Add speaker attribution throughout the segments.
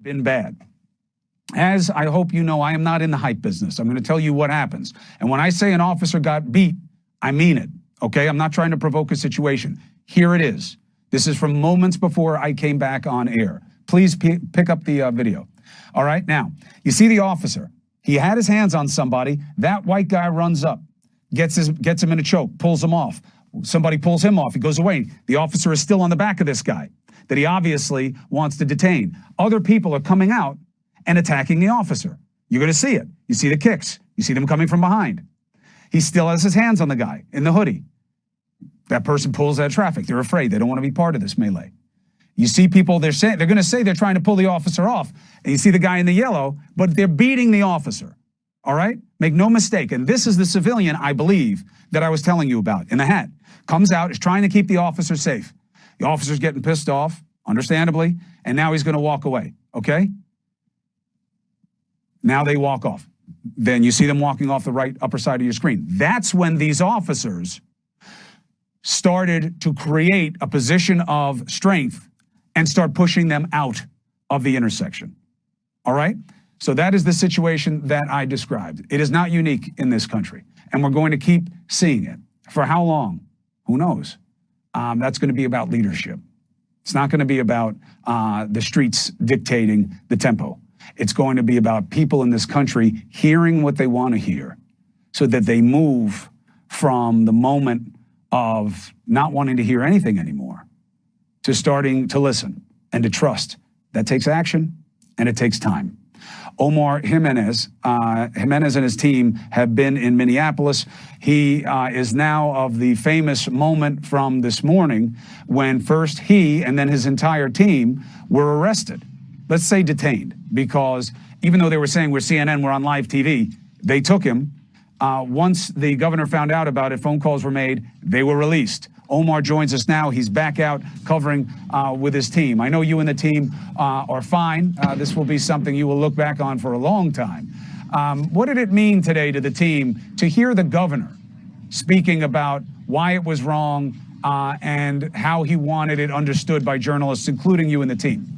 Speaker 1: been bad. As I hope you know, I am not in the hype business. I'm going to tell you what happens. And when I say an officer got beat, I mean it, okay? I'm not trying to provoke a situation. Here it is. This is from moments before I came back on air. Please pick up the video. All right, now, you see the officer. He had his hands on somebody. That white guy runs up, gets him in a choke, pulls him off. Somebody pulls him off. He goes away. The officer is still on the back of this guy that he obviously wants to detain. Other people are coming out and attacking the officer. You're going to see it. You see the kicks. You see them coming from behind. He still has his hands on the guy in the hoodie. That person pulls out of traffic. They're afraid. They don't want to be part of this melee. You see people, they're going to say they're trying to pull the officer off. And you see the guy in the yellow, but they're beating the officer. All right? Make no mistake. And this is the civilian, I believe, that I was telling you about in the hat. Comes out, is trying to keep the officer safe. The officer's getting pissed off, understandably, and now he's going to walk away, okay? Now they walk off. Then you see them walking off the right upper side of your screen. That's when these officers started to create a position of strength and start pushing them out of the intersection, all right? So that is the situation that I described. It is not unique in this country, and we're going to keep seeing it. For how long? Who knows? That's going to be about leadership. It's not going to be about the streets dictating the tempo. It's going to be about people in this country hearing what they want to hear so that they move from the moment of not wanting to hear anything anymore to starting to listen and to trust. That takes action and it takes time. Omar Jimenez and his team have been in Minneapolis. He is now of the famous moment from this morning when first he and then his entire team were arrested. Let's say detained, because even though they were saying we're CNN, we're on live TV, they took him. Once the governor found out about it, phone calls were made, they were released. Omar joins us now. He's back out covering with his team. I know you and the team are fine. This will be something you will look back on for a long time. What did it mean today to the team to hear the governor speaking about why it was wrong and how he wanted it understood by journalists, including you and the team?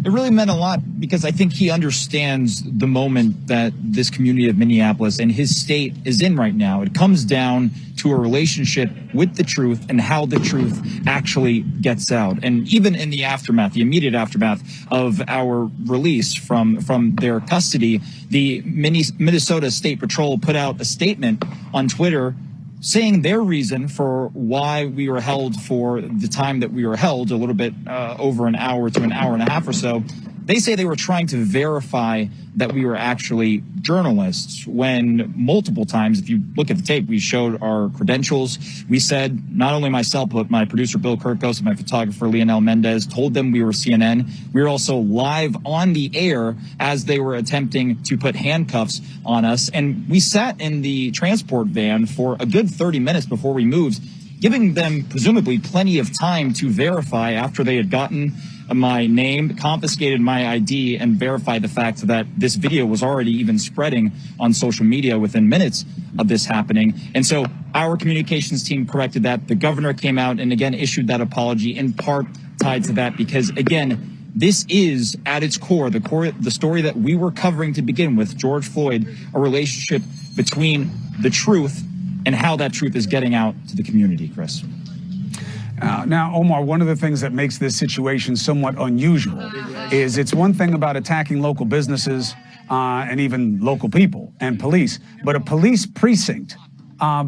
Speaker 2: It really meant a lot because I think he understands the moment that this community of Minneapolis and his state is in right now. It comes down to a relationship with the truth and how the truth actually gets out. And even in the aftermath, the immediate aftermath of our release from their custody, the Minnesota State Patrol put out a statement on Twitter saying their reason for why we were held for the time that we were held, a little bit over an hour to an hour and a half or so. They say they were trying to verify that we were actually journalists when multiple times, if you look at the tape, we showed our credentials. We said, not only myself, but my producer, Bill Kirkos, and my photographer, Leonel Mendez, told them we were CNN. We were also live on the air as they were attempting to put handcuffs on us. And we sat in the transport van for a good 30 minutes before we moved, giving them presumably plenty of time to verify after they had gotten my name, confiscated my ID, and verified the fact that this video was already even spreading on social media within minutes of this happening. And so our communications team corrected that. The governor came out and again issued that apology, in part tied to that, because again, this is at its core, the story that we were covering to begin with, George Floyd, a relationship between the truth and how that truth is getting out to the community, Chris.
Speaker 1: Now, Omar, one of the things that makes this situation somewhat unusual is it's one thing about attacking local businesses and even local people and police, but a police precinct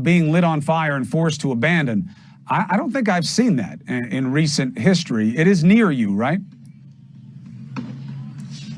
Speaker 1: being lit on fire and forced to abandon, I don't think I've seen that in recent history. It is near you, right?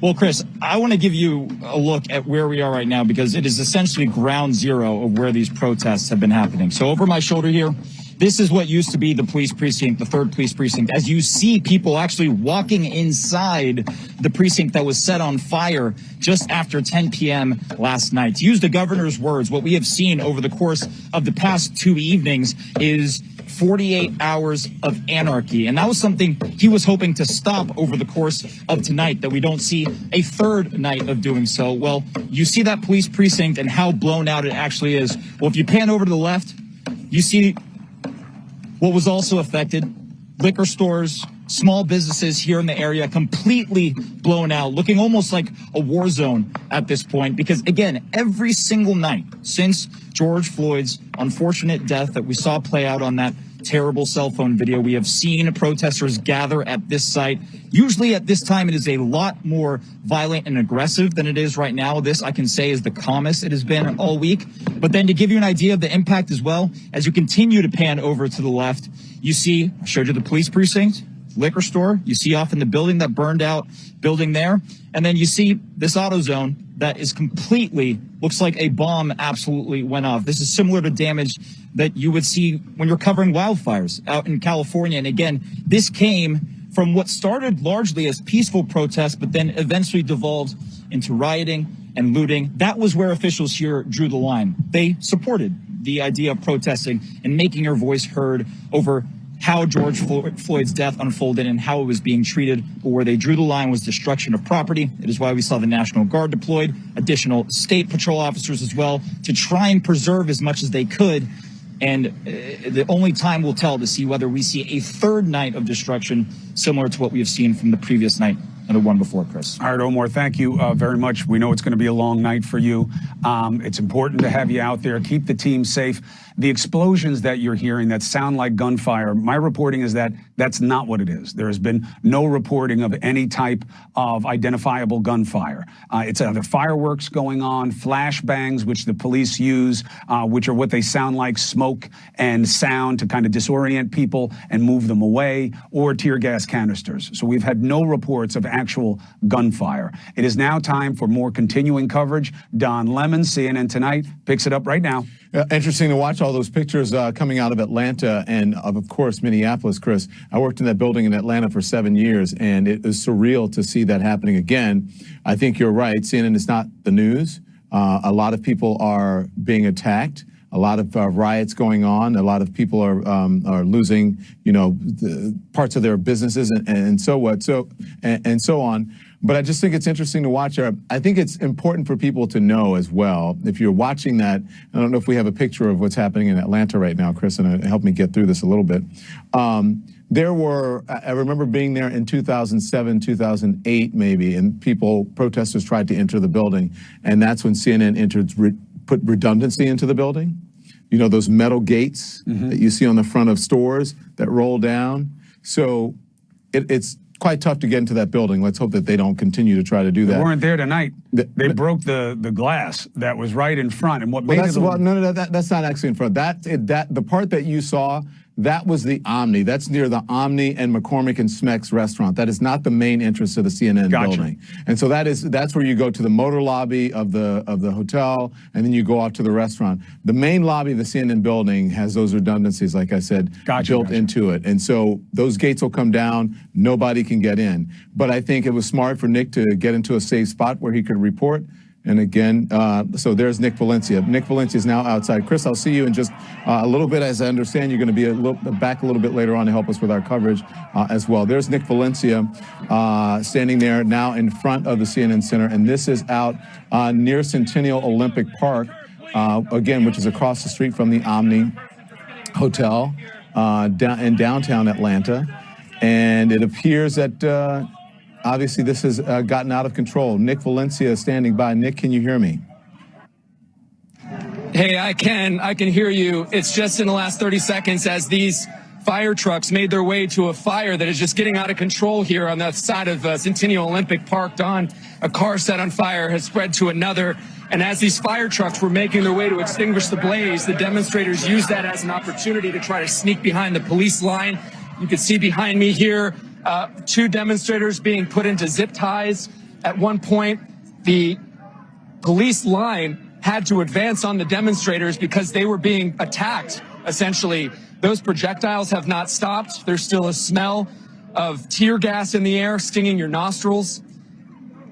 Speaker 2: Well, Chris, I want to give you a look at where we are right now because it is essentially ground zero of where these protests have been happening. So over my shoulder here, this is what used to be the police precinct, the 3rd police precinct. As you see people actually walking inside the precinct that was set on fire just after 10 p.m. last night. To use the governor's words, what we have seen over the course of the past 2 evenings is 48 hours of anarchy. And that was something he was hoping to stop over the course of tonight, that we don't see a 3rd night of doing so. Well, you see that police precinct and how blown out it actually is. Well, if you pan over to the left, you see what was also affected: liquor stores, small businesses here in the area completely blown out, looking almost like a war zone at this point. Because again, every single night since George Floyd's unfortunate death that we saw play out on that terrible cell phone video, we have seen protesters gather at this site. Usually at this time, it is a lot more violent and aggressive than it is right now. This, I can say, is the calmest it has been all week. But then to give you an idea of the impact as well, as you continue to pan over to the left, you see, I showed you the police precinct, liquor store. You see off in the building, that burned out building there. And then you see this auto zone that is completely, looks like a bomb absolutely went off. This is similar to damage that you would see when you're covering wildfires out in California. And again, this came from what started largely as peaceful protests, but then eventually devolved into rioting and looting. That was where officials here drew the line. They supported the idea of protesting and making your voice heard over how George Floyd's death unfolded and how it was being treated. But where they drew the line was destruction of property. It is why we saw the National Guard deployed, additional state patrol officers as well, to try and preserve as much as they could. And the only time will tell to see whether we see a third night of destruction similar to what we have seen from the previous night and the one before, Chris.
Speaker 1: All right, Omar, thank you very much. We know it's going to be a long night for you. It's important to have you out there. Keep the team safe. The explosions that you're hearing that sound like gunfire, my reporting is that that's not what it is. There has been no reporting of any type of identifiable gunfire. It's either fireworks going on, flashbangs, which the police use, which are what they sound like, smoke and sound to kind of disorient people and move them away, or tear gas canisters. So we've had no reports of actual gunfire. It is now time for more continuing coverage. Don Lemon, CNN Tonight, picks it up right now.
Speaker 3: Interesting to watch all those pictures coming out of Atlanta and of course, Minneapolis, Chris. I worked in that building in Atlanta for 7 years, and it is surreal to see that happening again. I think you're right. CNN is not the news. A lot of people are being attacked. A lot of riots going on. A lot of people are losing, parts of their businesses and so on. But I just think it's interesting to watch. I think it's important for people to know as well. If you're watching that, I don't know if we have a picture of what's happening in Atlanta right now, Chris, and help me get through this a little bit. I remember being there in 2007, 2008 maybe, and protesters tried to enter the building, and that's when CNN put redundancy into the building. You know, those metal gates that you see on the front of stores that roll down. So it's quite tough to get into that building. Let's hope that they don't continue to try to do that.
Speaker 1: They weren't there tonight. They broke the glass that was right in front. And what made it...
Speaker 3: No, that's not actually in front. The part that you saw, that was the Omni. That's near the Omni and McCormick and Smeck's restaurant. That is not the main entrance to the CNN building. And so that's where you go to the motor lobby of the hotel, and then you go out to the restaurant. The main lobby of the CNN building has those redundancies, like I said, built into it. And so those gates will come down. Nobody can get in. But I think it was smart for Nick to get into a safe spot where he could report. And again, so there's Nick Valencia. Nick Valencia is now outside. Chris, I'll see you in just a little bit. As I understand, you're going to be back a little bit later on to help us with our coverage as well. There's Nick Valencia standing there now in front of the CNN Center. And this is out near Centennial Olympic Park, again, which is across the street from the Omni Hotel in downtown Atlanta. And it appears that... obviously, this has gotten out of control. Nick Valencia is standing by. Nick, can you hear me?
Speaker 4: Hey, I can hear you. It's just in the last 30 seconds as these fire trucks made their way to a fire that is just getting out of control here on the side of Centennial Olympic Park. Don, a car set on fire has spread to another. And as these fire trucks were making their way to extinguish the blaze, the demonstrators used that as an opportunity to try to sneak behind the police line. You can see behind me here, 2 demonstrators being put into zip ties. At one point, the police line had to advance on the demonstrators because they were being attacked, essentially. Those projectiles have not stopped. There's still a smell of tear gas in the air, stinging your nostrils.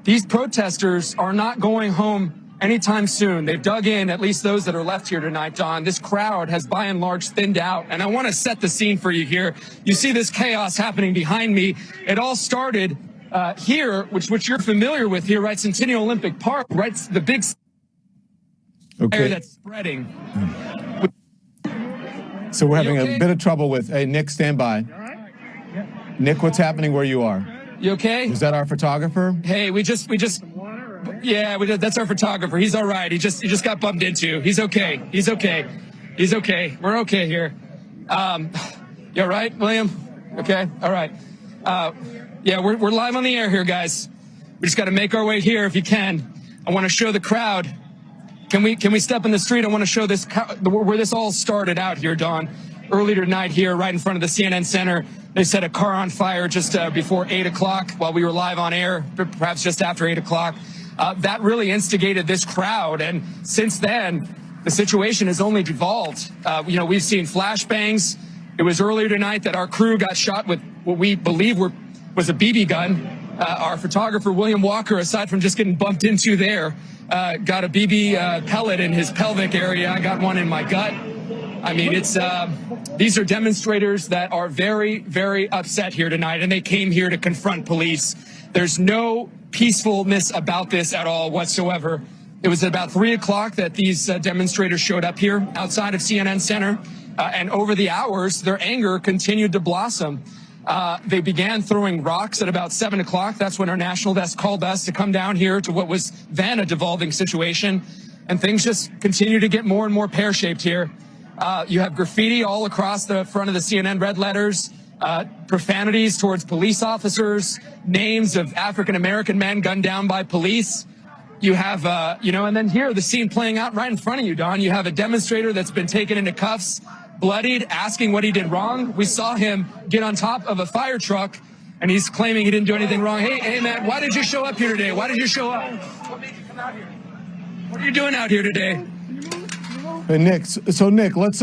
Speaker 4: These protesters are not going home anytime soon. They've dug in, at least those that are left here tonight, Don. This crowd has by and large thinned out. And I want to set the scene for you here. You see this chaos happening behind me. It all started here, which you're familiar with here, right? Centennial Olympic Park, right? The big fire that's spreading.
Speaker 3: So we're having a bit of trouble with, hey, Nick, stand by. Nick, what's happening where you are?
Speaker 4: You okay?
Speaker 3: Is that our photographer?
Speaker 4: Hey, yeah, that's our photographer. He's all right. He just got bumped into. He's okay. He's okay. He's okay. We're okay here. You all right, William? Okay. All right. Yeah, we're live on the air here, guys. We just got to make our way here if you can. I want to show the crowd. Can we step in the street? I want to show this where this all started out here, Don. Earlier tonight here, right in front of the CNN Center, they set a car on fire just before 8 o'clock while we were live on air, perhaps just after 8 o'clock. That really instigated this crowd, and since then, the situation has only devolved. We've seen flashbangs. It was earlier tonight that our crew got shot with what we believe was a BB gun. Our photographer, William Walker, aside from just getting bumped into there, got a BB pellet in his pelvic area. I got one in my gut. I mean, these are demonstrators that are very, very upset here tonight, and they came here to confront police. There's no peacefulness about this at all whatsoever. It was at about 3 o'clock that these demonstrators showed up here outside of CNN Center, and over the hours, their anger continued to blossom. They began throwing rocks at about 7 o'clock. That's when our national desk called us to come down here to what was then a devolving situation, and things just continue to get more and more pear-shaped here. You have graffiti all across the front of the CNN red letters, profanities towards police officers, names of African-American men gunned down by police. You have, and then here, the scene playing out right in front of you, Don. You have a demonstrator that's been taken into cuffs, bloodied, asking what he did wrong. We saw him get on top of a fire truck, and he's claiming he didn't do anything wrong. Hey, man, why did you show up here today? Why did you show up? What made you come out here? What are you doing out here today?
Speaker 3: Hey, Nick. So Nick, let's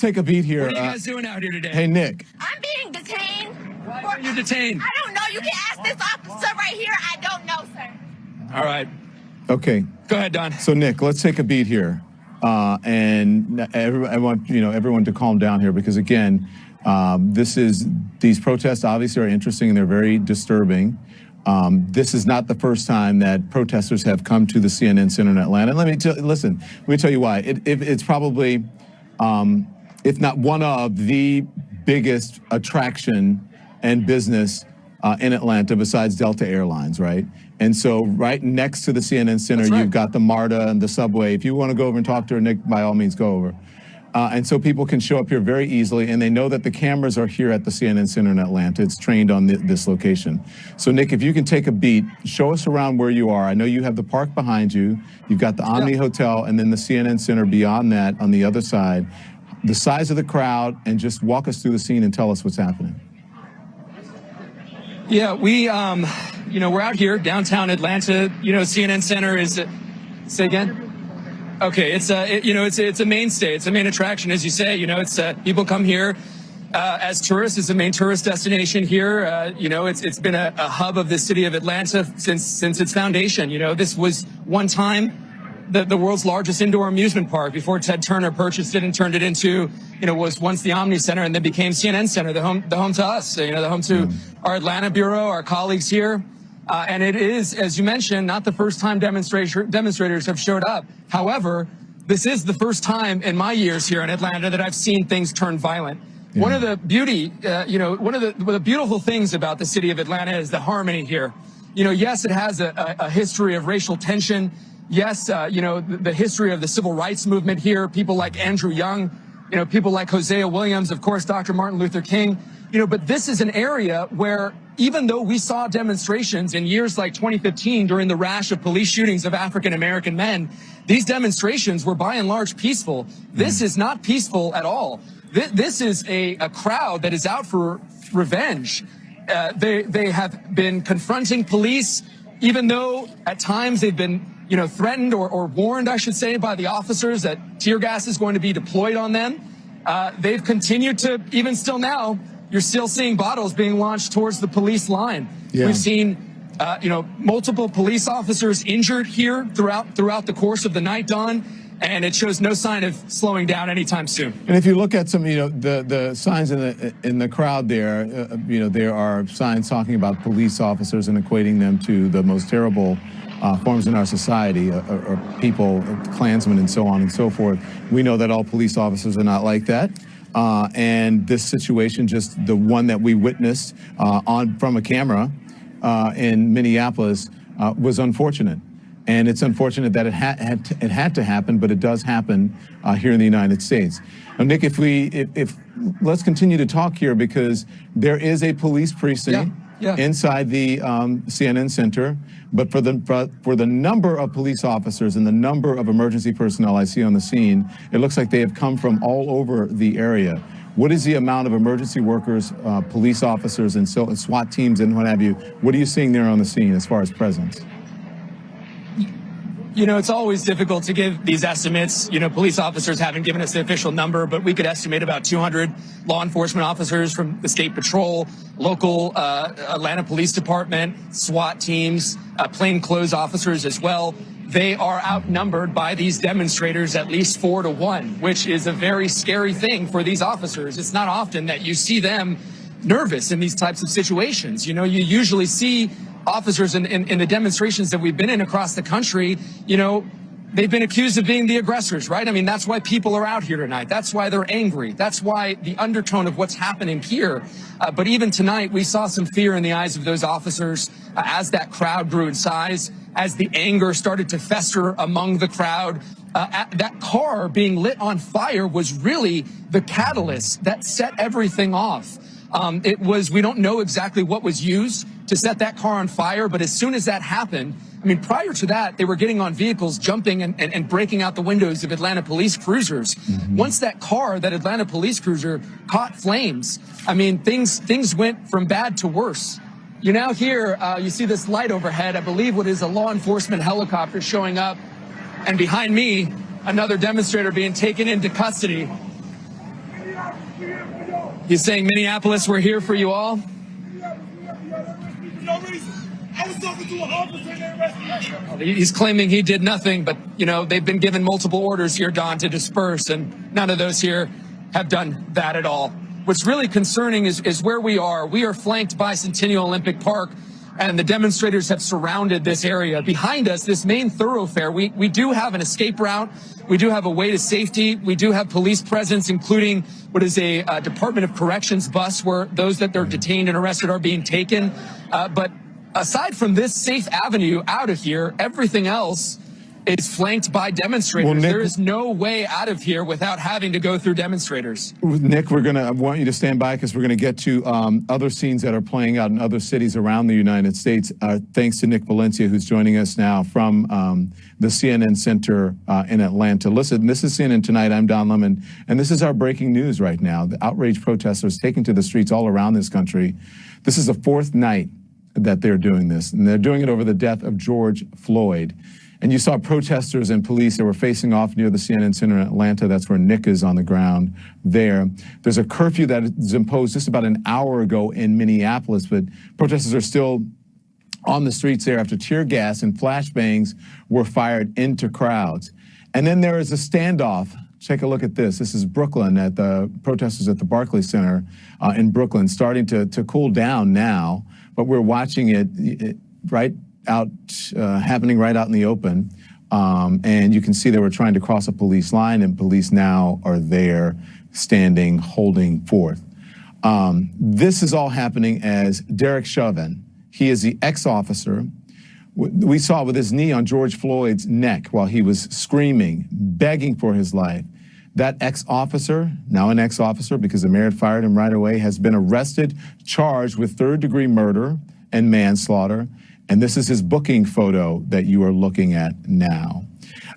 Speaker 3: take a beat here.
Speaker 4: What are you guys doing out here today?
Speaker 3: Hey, Nick.
Speaker 5: I'm being detained.
Speaker 4: Why are you detained?
Speaker 5: I don't know. You can ask this officer right here. I don't know, sir.
Speaker 4: All right.
Speaker 3: Okay.
Speaker 4: Go ahead, Don.
Speaker 3: So Nick, let's take a beat here, and I want everyone to calm down here because again, these protests obviously are interesting and they're very disturbing. This is not the first time that protesters have come to the CNN Center in Atlanta. Let me tell you why. It's probably, if not one of the biggest attraction and business in Atlanta besides Delta Airlines, right? And so right next to the CNN Center,
Speaker 4: right.
Speaker 3: You've got the MARTA and the subway. If you want to go over and talk to her, Nick, by all means, go over. And so people can show up here very easily, and they know that the cameras are here at the CNN Center in Atlanta. It's trained on this location. So, Nick, if you can take a beat, show us around where you are. I know you have the park behind you. You've got the Omni Hotel, and then the CNN Center beyond that on the other side. The size of the crowd, and just walk us through the scene and tell us what's happening.
Speaker 4: Yeah, we, we're out here downtown Atlanta. CNN Center is. Say again. Okay, it's a mainstay. It's a main attraction, as you say. People come here as tourists. It's a main tourist destination here. It's been a hub of the city of Atlanta since its foundation. This was one time the world's largest indoor amusement park before Ted Turner purchased it and turned it into, was once the Omni Center and then became CNN Center, the home to us, the home to our Atlanta bureau, our colleagues here. And it is, as you mentioned, not the first time demonstrators have showed up. However, this is the first time in my years here in Atlanta that I've seen things turn violent. Yeah. One of the beautiful things about the city of Atlanta is the harmony here. Yes, it has a history of racial tension. Yes, the history of the civil rights movement here, people like Andrew Young, people like Hosea Williams, of course, Dr. Martin Luther King, but this is an area where even though we saw demonstrations in years like 2015 during the rash of police shootings of African-American men, these demonstrations were by and large peaceful. This is not peaceful at all. This is a crowd that is out for revenge. They have been confronting police, even though at times they've been threatened or warned, I should say, by the officers that tear gas is going to be deployed on them. They've continued to, even still now, you're still seeing bottles being launched towards the police line. Yeah. We've seen, multiple police officers injured here throughout the course of the night, Don, and it shows no sign of slowing down anytime soon.
Speaker 3: And if you look at some, the signs in the crowd there, there are signs talking about police officers and equating them to the most terrible forms in our society, or people, Klansmen and so on and so forth. We know that all police officers are not like that. And this situation, just the one that we witnessed from a camera in Minneapolis, was unfortunate. And it's unfortunate that it had to happen, but it does happen here in the United States. Now, Nick, if let's continue to talk here, because there is a police precinct inside the CNN Center, but for the number of police officers and the number of emergency personnel I see on the scene, it looks like they have come from all over the area. What is the amount of emergency workers, police officers, and SWAT teams and what have you? What are you seeing there on the scene as far as presence?
Speaker 4: You know, it's always difficult to give these estimates. You know, police officers haven't given us the official number, but we could estimate about 200 law enforcement officers from the State Patrol, local Atlanta Police Department, SWAT teams, plainclothes officers as well. They are outnumbered by these demonstrators at least 4 to 1, which is a very scary thing for these officers. It's not often that you see them nervous in these types of situations. You know, you usually see officers in the demonstrations that we've been in across the country, you know, they've been accused of being the aggressors, right? I mean, that's why people are out here tonight. That's why they're angry. That's why the undertone of what's happening here. But even tonight, we saw some fear in the eyes of those officers as that crowd grew in size, as the anger started to fester among the crowd. That car being lit on fire was really the catalyst that set everything off. We don't know exactly what was used to set that car on fire, but as soon as that happened, I mean, prior to that, they were getting on vehicles, jumping and breaking out the windows of Atlanta police cruisers. Mm-hmm. Once that car, that Atlanta police cruiser, caught flames, I mean, things went from bad to worse. You now hear, you see this light overhead, I believe what is a law enforcement helicopter showing up, and behind me, another demonstrator being taken into custody. He's saying, Minneapolis, we're here for you all.
Speaker 6: No reason. I was talking to an officer and they arrested me.
Speaker 4: He's claiming he did nothing, but, you know, they've been given multiple orders here, Don, to disperse, and none of those here have done that at all. What's really concerning is where we are. We are flanked by Centennial Olympic Park, and the demonstrators have surrounded this area. Behind us, this main thoroughfare, we do have an escape route. We do have a way to safety. We do have police presence, including what is a Department of Corrections bus where those that are detained and arrested are being taken. But aside from this safe avenue out of here, everything else is flanked by demonstrators. Well, Nick, there is no way out of here without having to go through demonstrators.
Speaker 3: Nick, I want you to stand by because we're going to get to other scenes that are playing out in other cities around the United States. Thanks to Nick Valencia, who's joining us now from the CNN Center in Atlanta. Listen, this is CNN Tonight. I'm Don Lemon, and this is our breaking news right now. The outraged protesters taking to the streets all around this country. This is the 4th night that they're doing this, and they're doing it over the death of George Floyd. And you saw protesters and police that were facing off near the CNN Center in Atlanta. That's where Nick is on the ground there. There's a curfew that is imposed just about an hour ago in Minneapolis, but protesters are still on the streets there after tear gas and flashbangs were fired into crowds. And then there is a standoff. Take a look at this. This is Brooklyn, at the protesters at the Barclays Center in Brooklyn, starting to cool down now, but we're watching it right out, happening right out in the open. And you can see they were trying to cross a police line, and police now are there standing, holding forth. This is all happening as Derek Chauvin, he is the ex-officer we saw with his knee on George Floyd's neck while he was screaming, begging for his life. That ex-officer, now an ex-officer because the mayor had fired him right away, has been arrested, charged with 3rd-degree murder and manslaughter. And this is his booking photo that you are looking at now.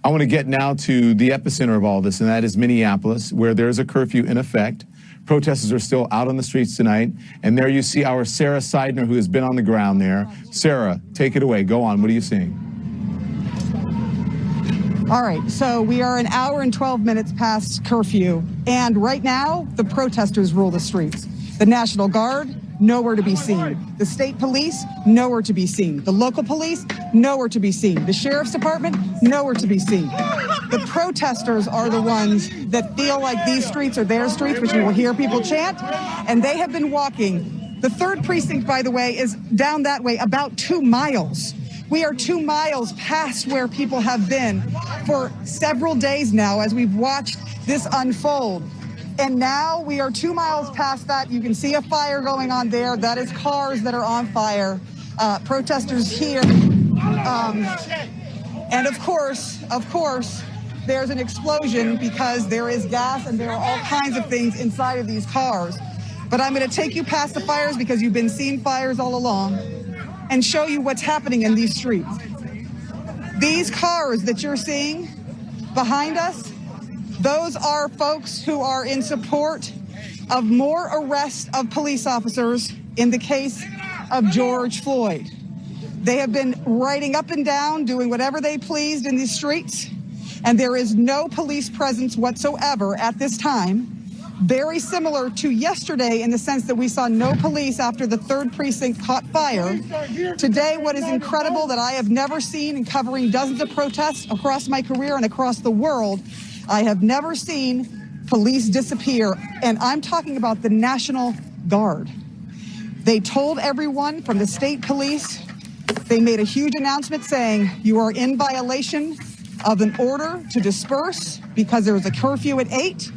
Speaker 3: I want to get now to the epicenter of all this, and that is Minneapolis, where there's a curfew in effect. Protesters are still out on the streets tonight. And there you see our Sarah Seidner, who has been on the ground there. Sarah, take it away. Go on. What are you seeing?
Speaker 7: All right, so we are an hour and 12 minutes past curfew. And right now, the protesters rule the streets. The National Guard, nowhere to be seen. The state police, nowhere to be seen. The local police, nowhere to be seen. The sheriff's department, nowhere to be seen. The protesters are the ones that feel like these streets are their streets, which you will hear people chant, and they have been walking. The 3rd precinct, by the way, is down that way about 2 miles. We are 2 miles past where people have been for several days now as we've watched this unfold. And now we are 2 miles past that. You can see a fire going on there. That is cars that are on fire. Protesters here. And of course, there's an explosion because there is gas and there are all kinds of things inside of these cars. But I'm going to take you past the fires because you've been seeing fires all along and show you what's happening in these streets. These cars that you're seeing behind us, those are folks who are in support of more arrests of police officers in the case of George Floyd. They have been riding up and down, doing whatever they pleased in these streets, and there is no police presence whatsoever at this time. Very similar to yesterday in the sense that we saw no police after the 3rd precinct caught fire. Today, what is incredible that I have never seen in covering dozens of protests across my career and across the world, I have never seen police disappear, and I'm talking about the National Guard. They told everyone from the state police, they made a huge announcement saying you are in violation of an order to disperse because there was a curfew at 8.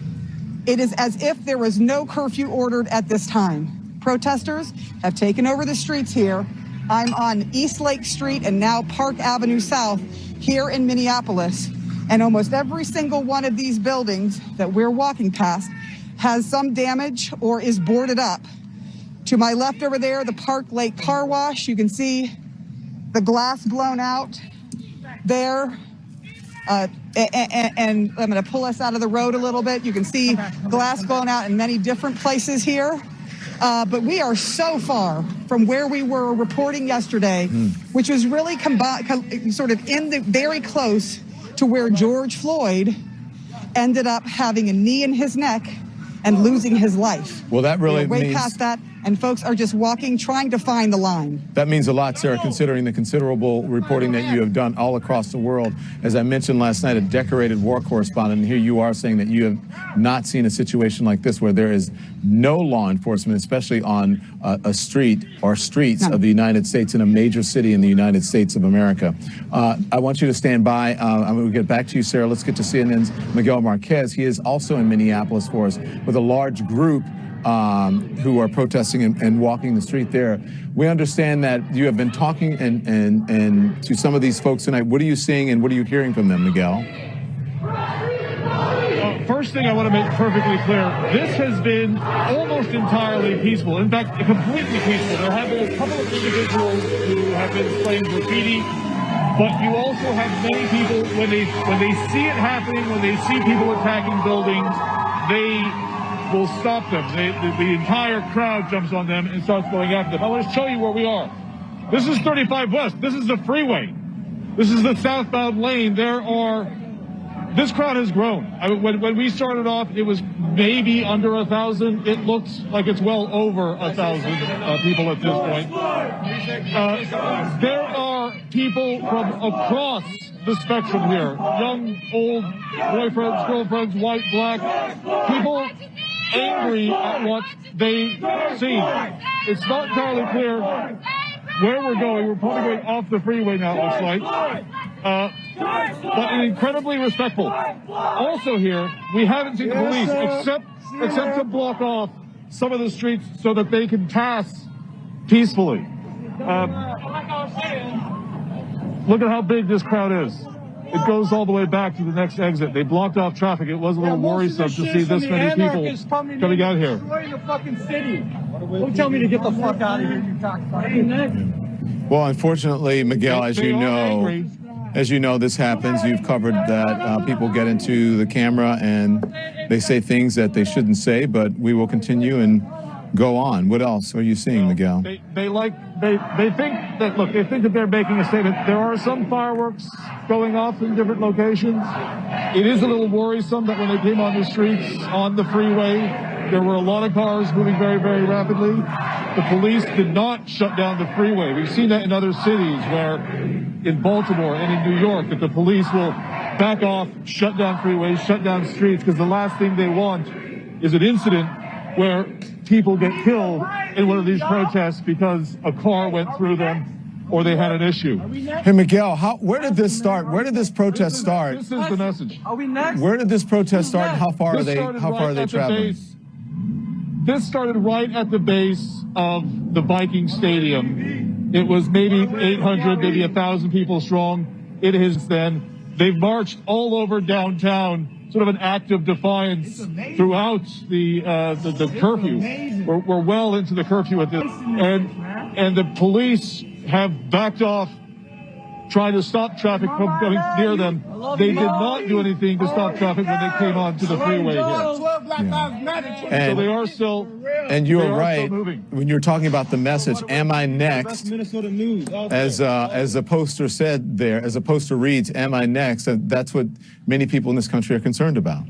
Speaker 7: It is as if there was no curfew ordered at this time. Protesters have taken over the streets here. I'm on East Lake Street and now Park Avenue South here in Minneapolis. And almost every single one of these buildings that we're walking past has some damage or is boarded up. To my left over there, the Park Lake Car Wash, you can see the glass blown out there. And I'm going to pull us out of the road a little bit. You can see glass blown out in many different places here. But we are so far from where we were reporting yesterday, which was really sort of very close to where George Floyd ended up having a knee in his neck and losing his life.
Speaker 3: Well, that really
Speaker 7: We're way
Speaker 3: means...
Speaker 7: past that, and folks are just walking, trying to find the line.
Speaker 3: That means a lot, Sarah, considering the considerable reporting that you have done all across the world. As I mentioned last night, a decorated war correspondent, and here you are saying that you have not seen a situation like this where there is no law enforcement, especially on a street or streets of the United States in a major city in the United States of America. I want you to stand by. I'm going to get back to you, Sarah. Let's get to CNN's Miguel Marquez. He is also in Minneapolis for us with a large group who are protesting and walking the street there. We understand that you have been talking and to some of these folks tonight. What are you seeing and what are you hearing from them, Miguel?
Speaker 6: First thing I want to make perfectly clear, this has been almost entirely peaceful. In fact, completely peaceful. There have been a couple of individuals who have been spraying graffiti, but you also have many people, when they see it happening, when they see people attacking buildings, they will stop them. The entire crowd jumps on them and starts going after them. I want to show you where we are. This is 35 West. This is the freeway. This is the southbound lane. This crowd has grown. When we started off, it was maybe under 1,000. It looks like it's well over 1,000 people at this point. There are people from across the spectrum here. Young, old, boyfriends, girlfriends, white, black. People angry at what they see. It's not entirely clear where we're going. We're probably going off the freeway now, it looks like. But incredibly respectful. Also here, we haven't seen the police except to block off some of the streets so that they can pass peacefully. Look at how big this crowd is. It goes all the way back to the next exit. They blocked off traffic. It was a little worrisome to see this many people coming out here.
Speaker 8: The fucking city. Don't tell me to get the fuck out of here, you cocksucker.
Speaker 3: Well, unfortunately, Miguel, as you know, this happens. You've covered that people get into the camera and they say things that they shouldn't say, but we will continue and go on. What else are you seeing, Miguel?
Speaker 6: They think that they're making a statement. There are some fireworks going off in different locations. It is a little worrisome that when they came on the streets, on the freeway, there were a lot of cars moving very, very rapidly. The police did not shut down the freeway. We've seen that in other cities where in Baltimore and in New York that the police will back off, shut down freeways, shut down streets, because the last thing they want is an incident where people get killed in one of these protests because a car went through them or they had an issue.
Speaker 3: Hey, Miguel, where did this start? Where did this protest start?
Speaker 6: This is the message.
Speaker 8: Are we next?
Speaker 3: Where did this protest start, and how far are
Speaker 6: This
Speaker 3: they?
Speaker 6: started
Speaker 3: How far
Speaker 6: right
Speaker 3: are they
Speaker 6: at the
Speaker 3: traveling?
Speaker 6: base. This started right at the base of the Viking Stadium. It was maybe 800, maybe 1,000 people strong. It is then. They've marched all over downtown, sort of an act of defiance throughout the curfew. We're well into the curfew at this, and the police have backed off, trying to stop traffic from coming near them. They did not do anything to stop traffic when they came onto the freeway here. So they are still.
Speaker 3: And you're
Speaker 6: they are
Speaker 3: right
Speaker 6: still moving.
Speaker 3: when you're talking about the message. Am I next?
Speaker 8: Minnesota News.
Speaker 3: As the poster said there, as the poster reads, "Am I next?" And that's what many people in this country are concerned about.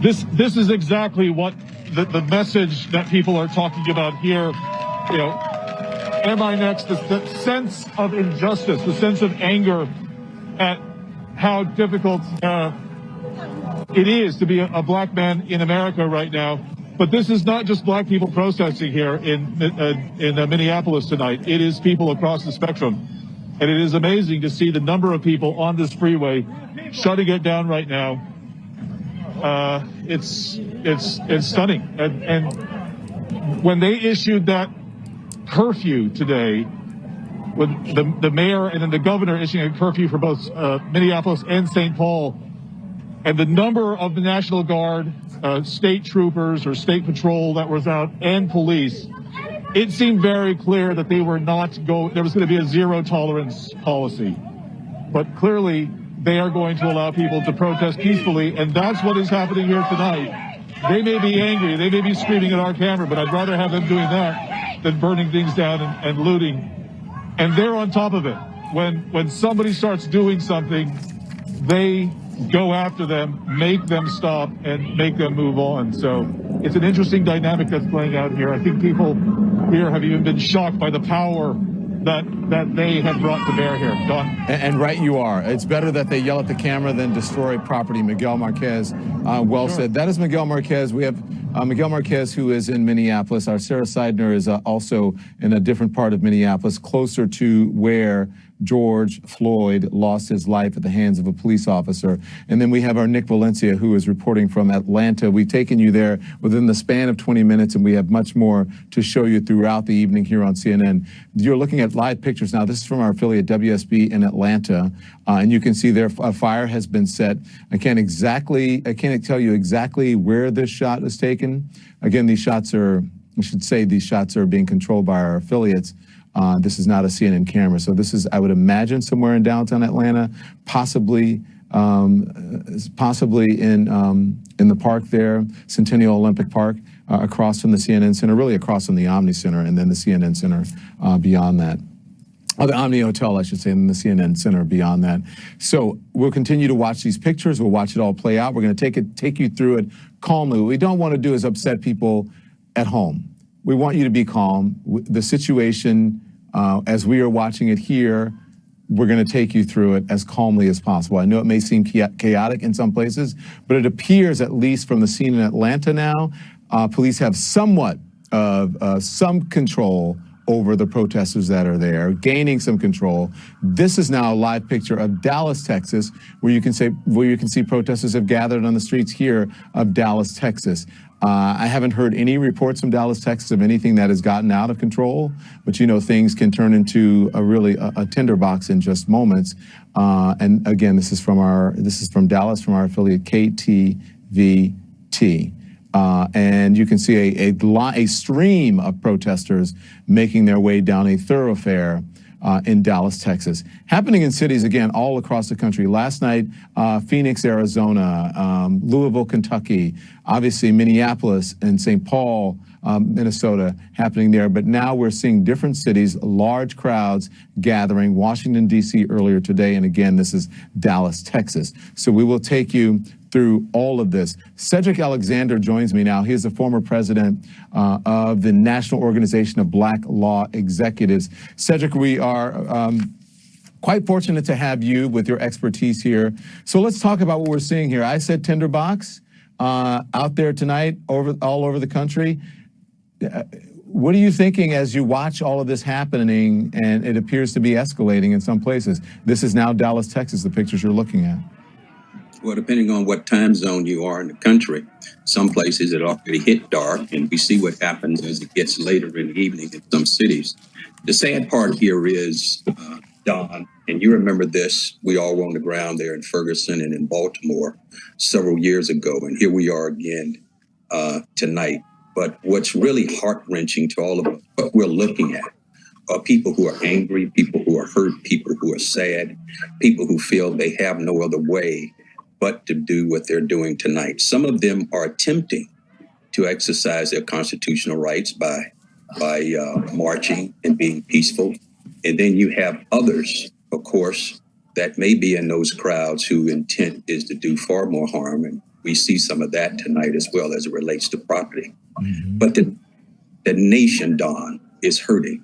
Speaker 6: This is exactly what the message that people are talking about here. You know, am I next? The sense of injustice, the sense of anger at how difficult it is to be a black man in America right now. But this is not just black people protesting here in Minneapolis tonight. It is people across the spectrum. And it is amazing to see the number of people on this freeway shutting it down right now. It's stunning. And when they issued that curfew today, with the mayor and then the governor issuing a curfew for both Minneapolis and St. Paul, and the number of the National Guard, state troopers or state patrol that was out, and police, it seemed very clear that they were not there was going to be a zero tolerance policy. But clearly, they are going to allow people to protest peacefully, and that's what is happening here tonight. They may be angry, they may be screaming at our camera, but I'd rather have them doing that than burning things down and looting. And they're on top of it. When somebody starts doing something, they go after them, make them stop, and make them move on. So it's an interesting dynamic that's playing out here. I think people here have even been shocked by the power that they have brought to bear here. Don?
Speaker 3: And right you are. It's better that they yell at the camera than destroy property. Miguel Marquez, well said. That is Miguel Marquez. We have Miguel Marquez, who is in Minneapolis. Our Sarah Seidner is also in a different part of Minneapolis, closer to where George Floyd lost his life at the hands of a police officer. And then we have our Nick Valencia, who is reporting from Atlanta. We've taken you there within the span of 20 minutes, and we have much more to show you throughout the evening here on CNN. You're looking at live pictures now. This is from our affiliate WSB in Atlanta, and you can see there a fire has been set. I can't tell you exactly where this shot was taken. Again, these shots are being controlled by our affiliates. This is not a CNN camera. So this is, I would imagine, somewhere in downtown Atlanta, possibly in the park there, Centennial Olympic Park, across from the CNN Center, really across from the Omni Center, and then the CNN Center beyond that. Or the Omni Hotel, I should say, and the CNN Center beyond that. So we'll continue to watch these pictures. We'll watch it all play out. We're going to take you through it calmly. What we don't want to do is upset people at home. We want you to be calm. The situation, as we are watching it here, we're going to take you through it as calmly as possible. I know it may seem chaotic in some places, but it appears, at least from the scene in Atlanta now, police have somewhat of some control over the protesters that are there, gaining some control. This is now a live picture of Dallas, Texas, where you can see protesters have gathered on the streets here of Dallas, Texas. I haven't heard any reports from Dallas, Texas of anything that has gotten out of control, but you know, things can turn into a tinderbox in just moments. And again, this is from Dallas, from our affiliate KTVT. And you can see a stream of protesters making their way down a thoroughfare in Dallas, Texas. Happening in cities, again, all across the country. Last night, Phoenix, Arizona, Louisville, Kentucky, obviously Minneapolis and St. Paul, Minnesota, happening there. But now we're seeing different cities, large crowds gathering. Washington, D.C. earlier today. And again, this is Dallas, Texas. So we will take you through all of this. Cedric Alexander joins me now. He is the former president of the National Organization of Black Law Executives. Cedric, we are quite fortunate to have you with your expertise here. So let's talk about what we're seeing here. I said tinderbox out there tonight, all over the country. what are you thinking as you watch all of this happening and it appears to be escalating in some places? This is now Dallas, Texas, the pictures you're looking at.
Speaker 9: Well, depending on what time zone you are in the country, some places it already hit dark, and we see what happens as it gets later in the evening in some cities. The sad part here is, Don, and you remember this, we all were on the ground there in Ferguson and in Baltimore several years ago, and here we are again tonight. But what's really heart-wrenching to all of us, what we're looking at, are people who are angry, people who are hurt, people who are sad, people who feel they have no other way but to do what they're doing tonight. Some of them are attempting to exercise their constitutional rights by marching and being peaceful. And then you have others, of course, that may be in those crowds whose intent is to do far more harm. And we see some of that tonight as well as it relates to property. Mm-hmm. But the nation, Don, is hurting.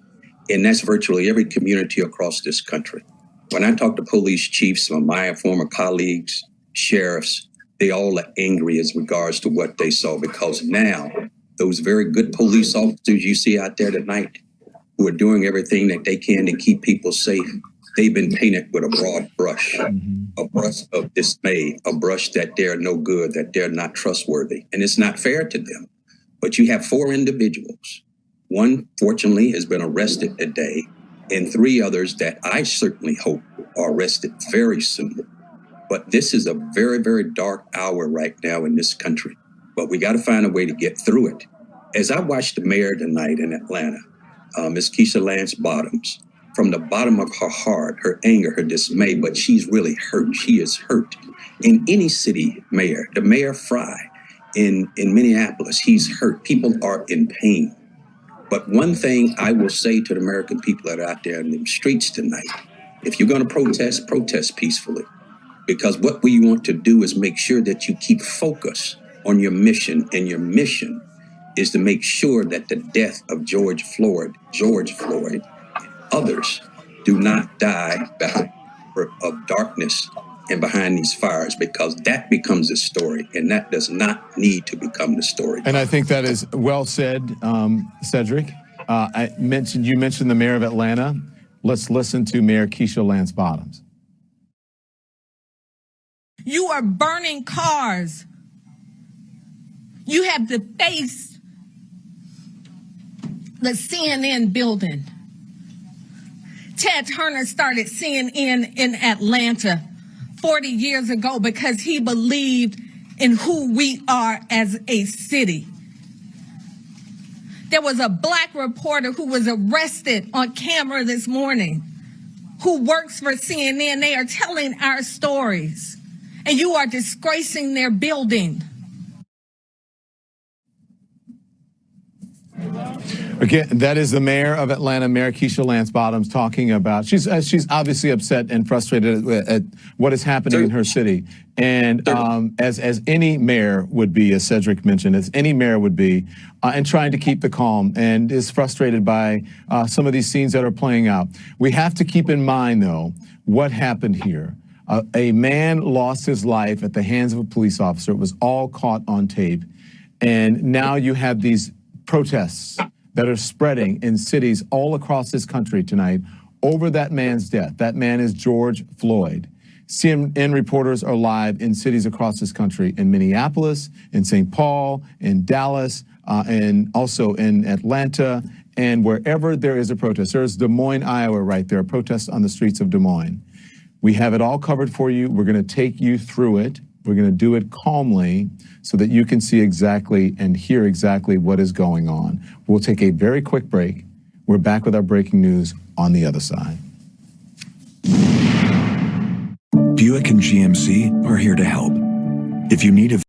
Speaker 9: And that's virtually every community across this country. When I talk to police chiefs, some of my former colleagues, sheriffs, they all are angry as regards to what they saw, because now those very good police officers you see out there tonight who are doing everything that they can to keep people safe, they've been painted with a broad brush, a brush of dismay, a brush that they're no good, that they're not trustworthy. And it's not fair to them. But you have 4 individuals. One, fortunately, has been arrested today, and 3 others that I certainly hope are arrested very soon. But this is a very, very dark hour right now in this country. But we got to find a way to get through it. As I watched the mayor tonight in Atlanta, Ms. Keisha Lance Bottoms, from the bottom of her heart, her anger, her dismay, but she's really hurt. She is hurt. In any city mayor, the Mayor Fry in Minneapolis, he's hurt. People are in pain. But one thing I will say to the American people that are out there in the streets tonight, if you're going to protest, protest peacefully. Because what we want to do is make sure that you keep focus on your mission, and your mission is to make sure that the death of George Floyd, and others do not die behind of darkness and behind these fires, because that becomes the story, and that does not need to become the story.
Speaker 3: And I think that is well said, Cedric. You mentioned the mayor of Atlanta. Let's listen to Mayor Keisha Lance Bottoms.
Speaker 10: You are burning cars. You have defaced the CNN building. Ted Turner started CNN in Atlanta 40 years ago because he believed in who we are as a city. There was a Black reporter who was arrested on camera this morning who works for CNN. They are telling our stories, and you are disgracing their building.
Speaker 3: Again, that is the mayor of Atlanta, Mayor Keisha Lance Bottoms, talking about, she's obviously upset and frustrated at what is happening in her city. And as any mayor would be, as Cedric mentioned, as any mayor would be, and trying to keep the calm, and is frustrated by some of these scenes that are playing out. We have to keep in mind, though, what happened here. A man lost his life at the hands of a police officer. It was all caught on tape. And now you have these protests that are spreading in cities all across this country tonight over that man's death. That man is George Floyd. CNN reporters are live in cities across this country, in Minneapolis, in St. Paul, in Dallas, and also in Atlanta, and wherever there is a protest. There's Des Moines, Iowa right there, protests on the streets of Des Moines. We have it all covered for you. We're going to take you through it. We're going to do it calmly so that you can see exactly and hear exactly what is going on. We'll take a very quick break. We're back with our breaking news on the other side.
Speaker 11: Buick and GMC are here to help. If you need a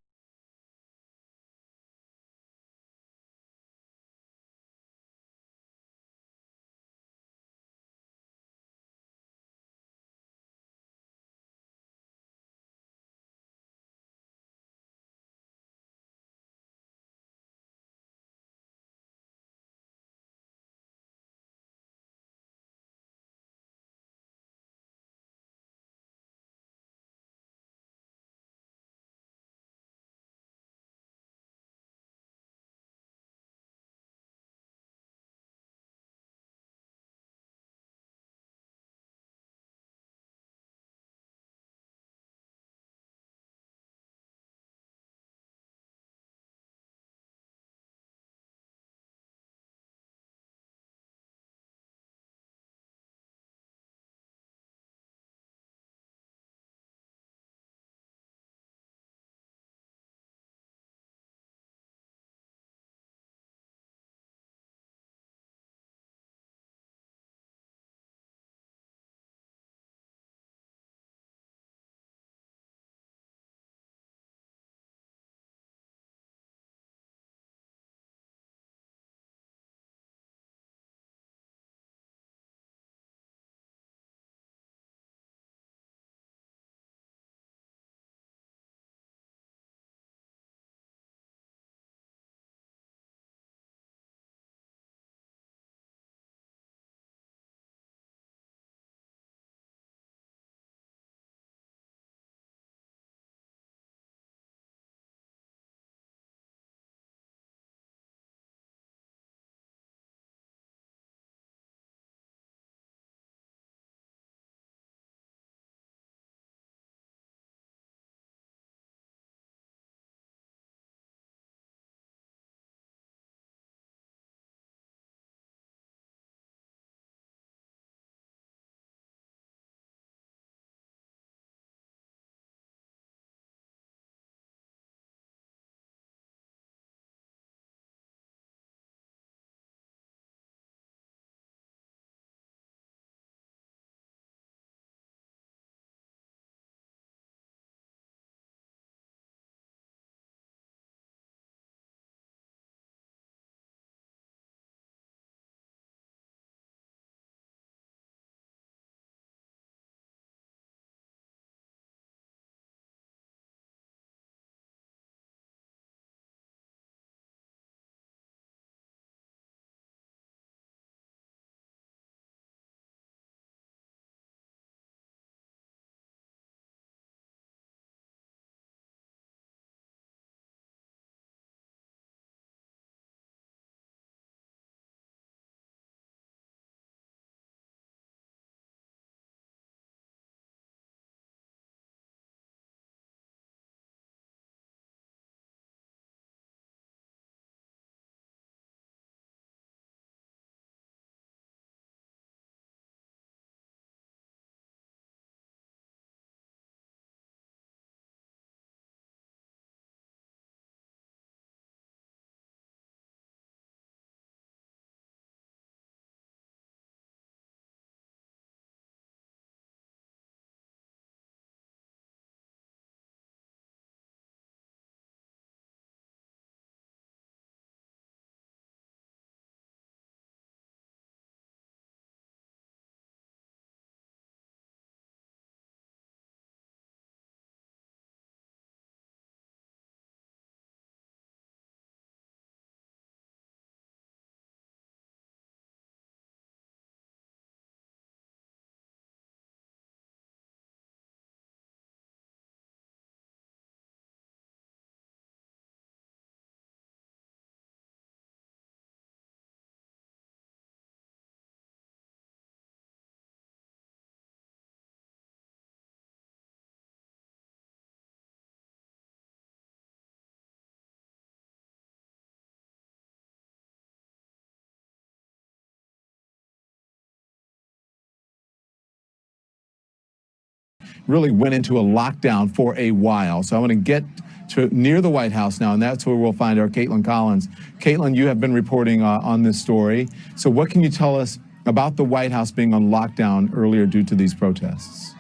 Speaker 3: really went into a lockdown for a while. So I want to get to near the White House now, and that's where we'll find our Caitlin Collins. Caitlin, you have been reporting on this story. So what can you tell us about the White House being on lockdown earlier due to these protests?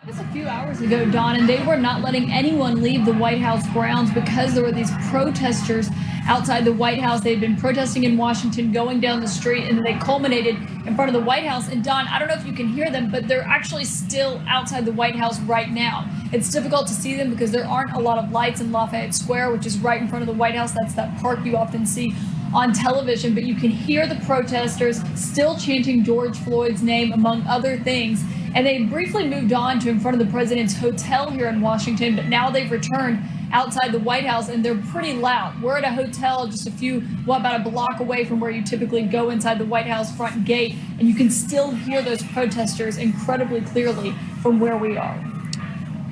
Speaker 12: That was a few hours ago, Don, and they were not letting anyone leave the White House grounds because there were these protesters outside the White House. They'd been protesting in Washington, going down the street, and they culminated in front of the White House. And Don, I don't know if you can hear them, but they're actually still outside the White House right now. It's difficult to see them because there aren't a lot of lights in Lafayette Square, which is right in front of the White House. That's that park you often see on television, but you can hear the protesters still chanting George Floyd's name, among other things. And they briefly moved on to in front of the president's hotel here in Washington, but now they've returned outside the White House, and they're pretty loud. We're at a hotel just about a block away from where you typically go inside the White House front gate, and you can still hear those protesters incredibly clearly from where we are.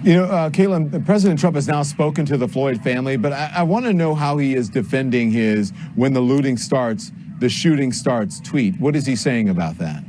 Speaker 3: You know, Caitlin, President Trump has now spoken to the Floyd family, but I want to know how he is defending his "when the looting starts, the shooting starts" tweet. What is he saying about that?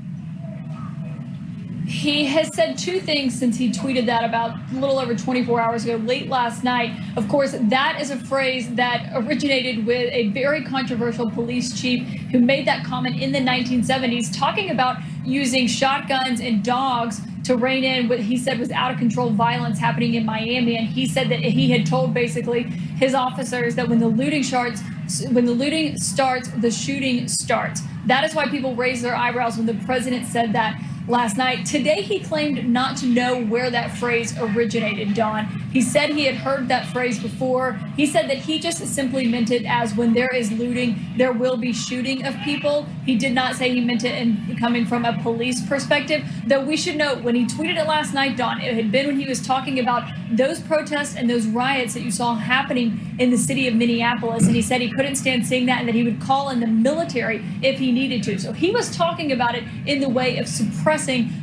Speaker 12: He has said two things since he tweeted that about a little over 24 hours ago, late last night. Of course, that is a phrase that originated with a very controversial police chief who made that comment in the 1970s, talking about using shotguns and dogs to rein in what he said was out of control violence happening in Miami. And he said that he had told basically his officers that when the looting starts, the shooting starts. That is why people raised their eyebrows when the president said that last night. Today, he claimed not to know where that phrase originated, Don. He said he had heard that phrase before. He said that he just simply meant it as when there is looting, there will be shooting of people. He did not say he meant it in coming from a police perspective, though we should note when he tweeted it last night, Don, it had been when he was talking about those protests and those riots that you saw happening in the city of Minneapolis, and he said he couldn't stand seeing that and that he would call in the military if he needed to. So he was talking about it in the way of suppressing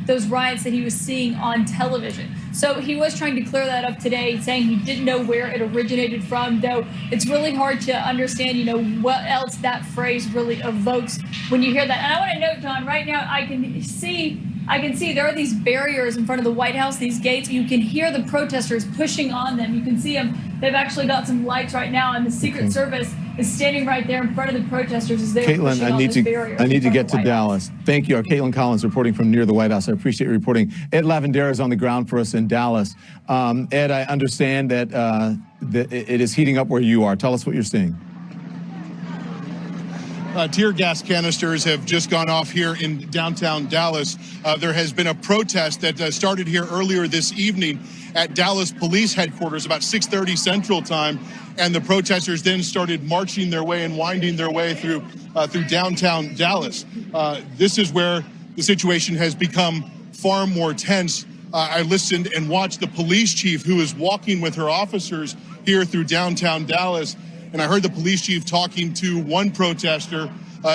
Speaker 12: those riots that he was seeing on television. So he was trying to clear that up today, saying he didn't know where it originated from, though it's really hard to understand, what else that phrase really evokes when you hear that. And I want to note, Don, right now I can see there are these barriers in front of the White House, these gates. You can hear the protesters pushing on them. You can see them. They've actually got some lights right now, and the Secret Service is standing right there in front of the protesters as they're pushing on those barriers.
Speaker 3: I need to get to Dallas. Thank you. Caitlin Collins reporting from near the White House. I appreciate your reporting. Ed Lavendera is on the ground for us in Dallas. Ed, I understand that it is heating up where you are. Tell us what you're seeing.
Speaker 13: Tear gas canisters have just gone off here in downtown Dallas. There has been a protest that started here earlier this evening at Dallas Police Headquarters about 6:30 Central Time, and the protesters then started marching their way and winding their way through downtown Dallas. This is where the situation has become far more tense. I listened and watched the police chief who is walking with her officers here through downtown Dallas. And I heard the police chief talking to one protester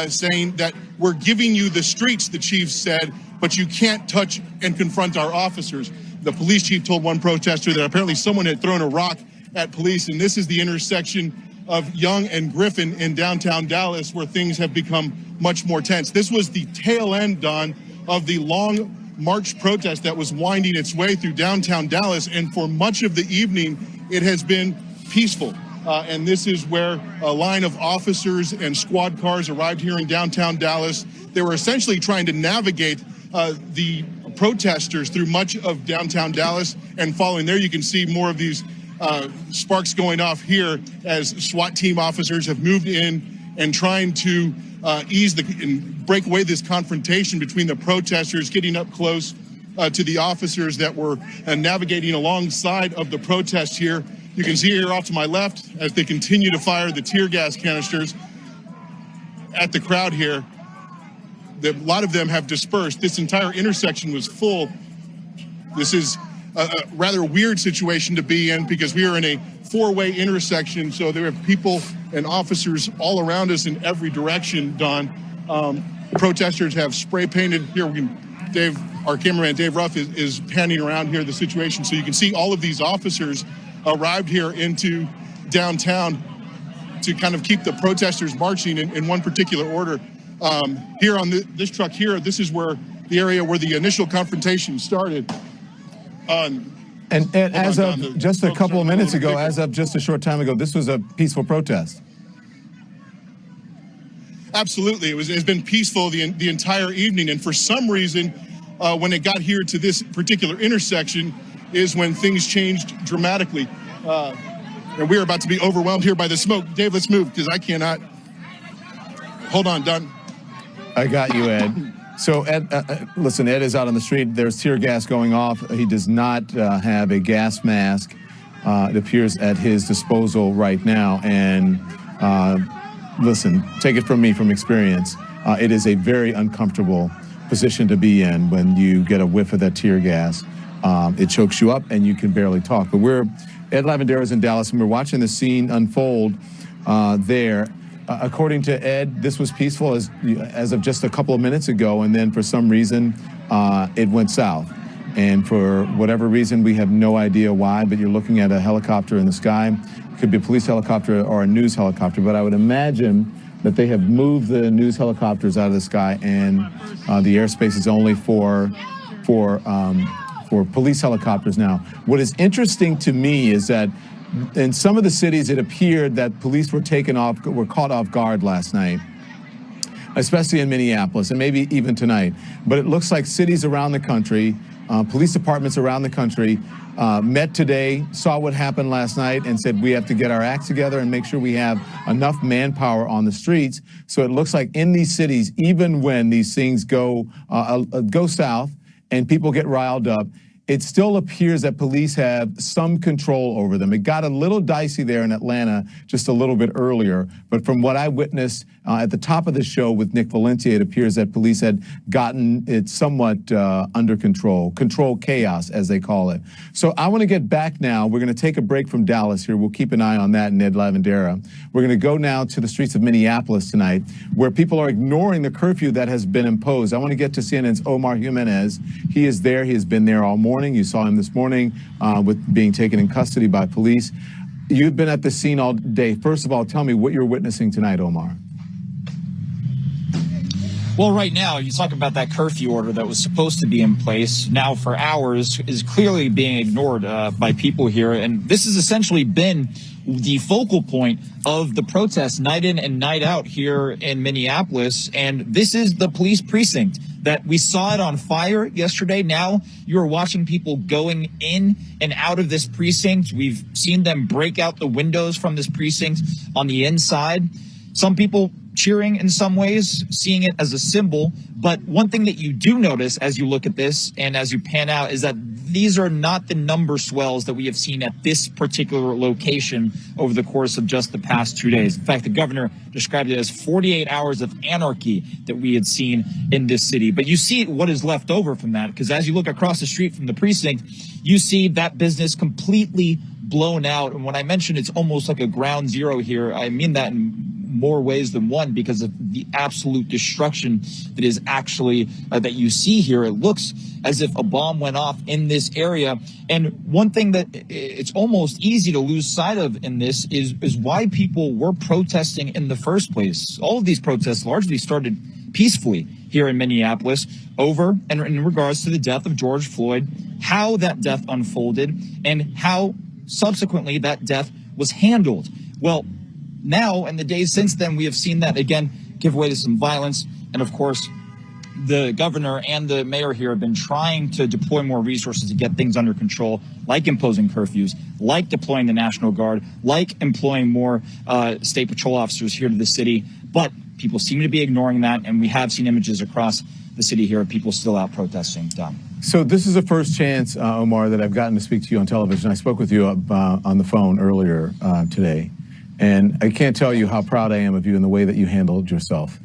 Speaker 13: saying that we're giving you the streets, the chief said, but you can't touch and confront our officers. The police chief told one protester that apparently someone had thrown a rock at police. And this is the intersection of Young and Griffin in downtown Dallas where things have become much more tense. This was the tail end, Don, of the long march protest that was winding its way through downtown Dallas. And for much of the evening, it has been peaceful. And this is where a line of officers and squad cars arrived here in downtown Dallas. They were essentially trying to navigate the protesters through much of downtown Dallas. And following there, you can see more of these sparks going off here as SWAT team officers have moved in and trying to and break away this confrontation between the protesters, getting up close to the officers that were navigating alongside of the protest here. You can see here off to my left as they continue to fire the tear gas canisters at the crowd here. A lot of them have dispersed. This entire intersection was full. This is a rather weird situation to be in because we are in a four-way intersection, so there are people and officers all around us in every direction, Don. Protesters have spray painted here. Dave, our cameraman, Dave Ruff, is panning around here the situation, so you can see all of these officers arrived here into downtown to kind of keep the protesters marching in one particular order. Here on this truck here, this is where the area where the initial confrontation started.
Speaker 3: And as of just a couple of minutes ago, as of just a short time ago, this was a peaceful protest.
Speaker 13: Absolutely. It's been peaceful the entire evening. And for some reason, when it got here to this particular intersection is when things changed dramatically. And we're about to be overwhelmed here by the smoke. Dave, let's move because I cannot. Hold on, Don.
Speaker 3: I got you, Ed. So, Ed, listen, Ed is out on the street. There's tear gas going off. He does not have a gas mask, it appears, at his disposal right now. And listen, take it from me from experience. It is a very uncomfortable position to be in when you get a whiff of that tear gas. It chokes you up and you can barely talk. But Ed Lavendero's in Dallas, and we're watching the scene unfold there. According to Ed, this was peaceful as of just a couple of minutes ago, and then for some reason, it went south. And for whatever reason, we have no idea why, but you're looking at a helicopter in the sky. It could be a police helicopter or a news helicopter, but I would imagine that they have moved the news helicopters out of the sky, and the airspace is only for police helicopters now. What is interesting to me is that in some of the cities, it appeared that police were caught off guard last night, especially in Minneapolis and maybe even tonight. But it looks like cities around the country, police departments around the country met today, saw what happened last night, and said we have to get our acts together and make sure we have enough manpower on the streets. So it looks like in these cities, even when these things go south and people get riled up, it still appears that police have some control over them. It got a little dicey there in Atlanta just a little bit earlier, but from what I witnessed at the top of the show with Nick Valencia, it appears that police had gotten it somewhat under control chaos, as they call it. So I want to get back now. We're going to take a break from Dallas here. We'll keep an eye on that, Ned Lavendera. We're going to go now to the streets of Minneapolis tonight, where people are ignoring the curfew that has been imposed. I want to get to CNN's Omar Jimenez. He is there. He has been there all morning. You saw him this morning with being taken in custody by police. You've been at the scene all day. First of all, tell me what you're witnessing tonight, Omar.
Speaker 2: Well, right now, you talk about that curfew order that was supposed to be in place now for hours is clearly being ignored by people here. And this has essentially been the focal point of the protests night in and night out here in Minneapolis. And this is the police precinct that we saw it on fire yesterday. Now you're watching people going in and out of this precinct. We've seen them break out the windows from this precinct on the inside. Some people cheering in some ways, seeing it as a symbol. But one thing that you do notice as you look at this and as you pan out is that these are not the number swells that we have seen at this particular location over the course of just the past 2 days. In fact, the governor described it as 48 hours of anarchy that we had seen in this city. But you see what is left over from that, because as you look across the street from the precinct, you see that business completely blown out. And when I mentioned it's almost like a ground zero here, I mean that in more ways than one, because of the absolute destruction that is actually that you see here. It looks as if a bomb went off in this area. And one thing that it's almost easy to lose sight of in this is why people were protesting in the first place. All of these protests largely started peacefully here in Minneapolis over and in regards to the death of George Floyd, how that death unfolded, and how subsequently that death was handled. Well, now, in the days since then, we have seen that, again, give way to some violence. And, of course, the governor and the mayor here have been trying to deploy more resources to get things under control, like imposing curfews, like deploying the National Guard, like employing more state patrol officers here to the city. But people seem to be ignoring that, and we have seen images across the city here of people still out protesting. Done.
Speaker 3: So this is a first chance, Omar, that I've gotten to speak to you on television. I spoke with you on the phone earlier today. And I can't tell you how proud I am of you in the way that you handled yourself.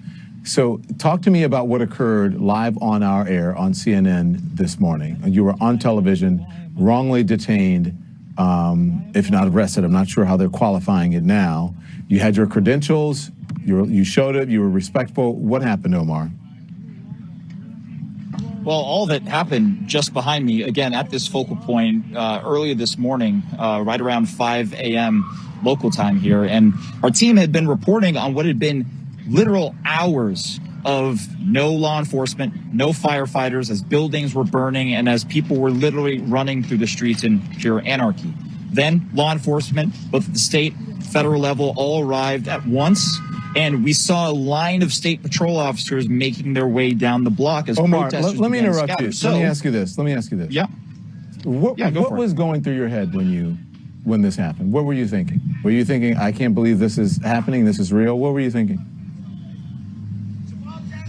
Speaker 3: So talk to me about what occurred live on our air on CNN this morning. You were on television, wrongly detained, if not arrested. I'm not sure how they're qualifying it now. You had your credentials, you showed it, you were respectful. What happened, Omar?
Speaker 2: Well, all that happened just behind me, again, at this focal point earlier this morning, right around 5 a.m. local time here. And our team had been reporting on what had been literal hours of no law enforcement, no firefighters, as buildings were burning and as people were literally running through the streets in pure anarchy. Then law enforcement, both at the state, federal level, all arrived at once. And we saw a line of state patrol officers making their way down the block as
Speaker 3: Omar,
Speaker 2: protesters
Speaker 3: let me
Speaker 2: began to
Speaker 3: interrupt you.
Speaker 2: scatter.
Speaker 3: Let me ask you this.
Speaker 2: Yeah.
Speaker 3: What was going through your head when this happened? What were you thinking? Were you thinking, I can't believe this is happening, this is real? What were you thinking?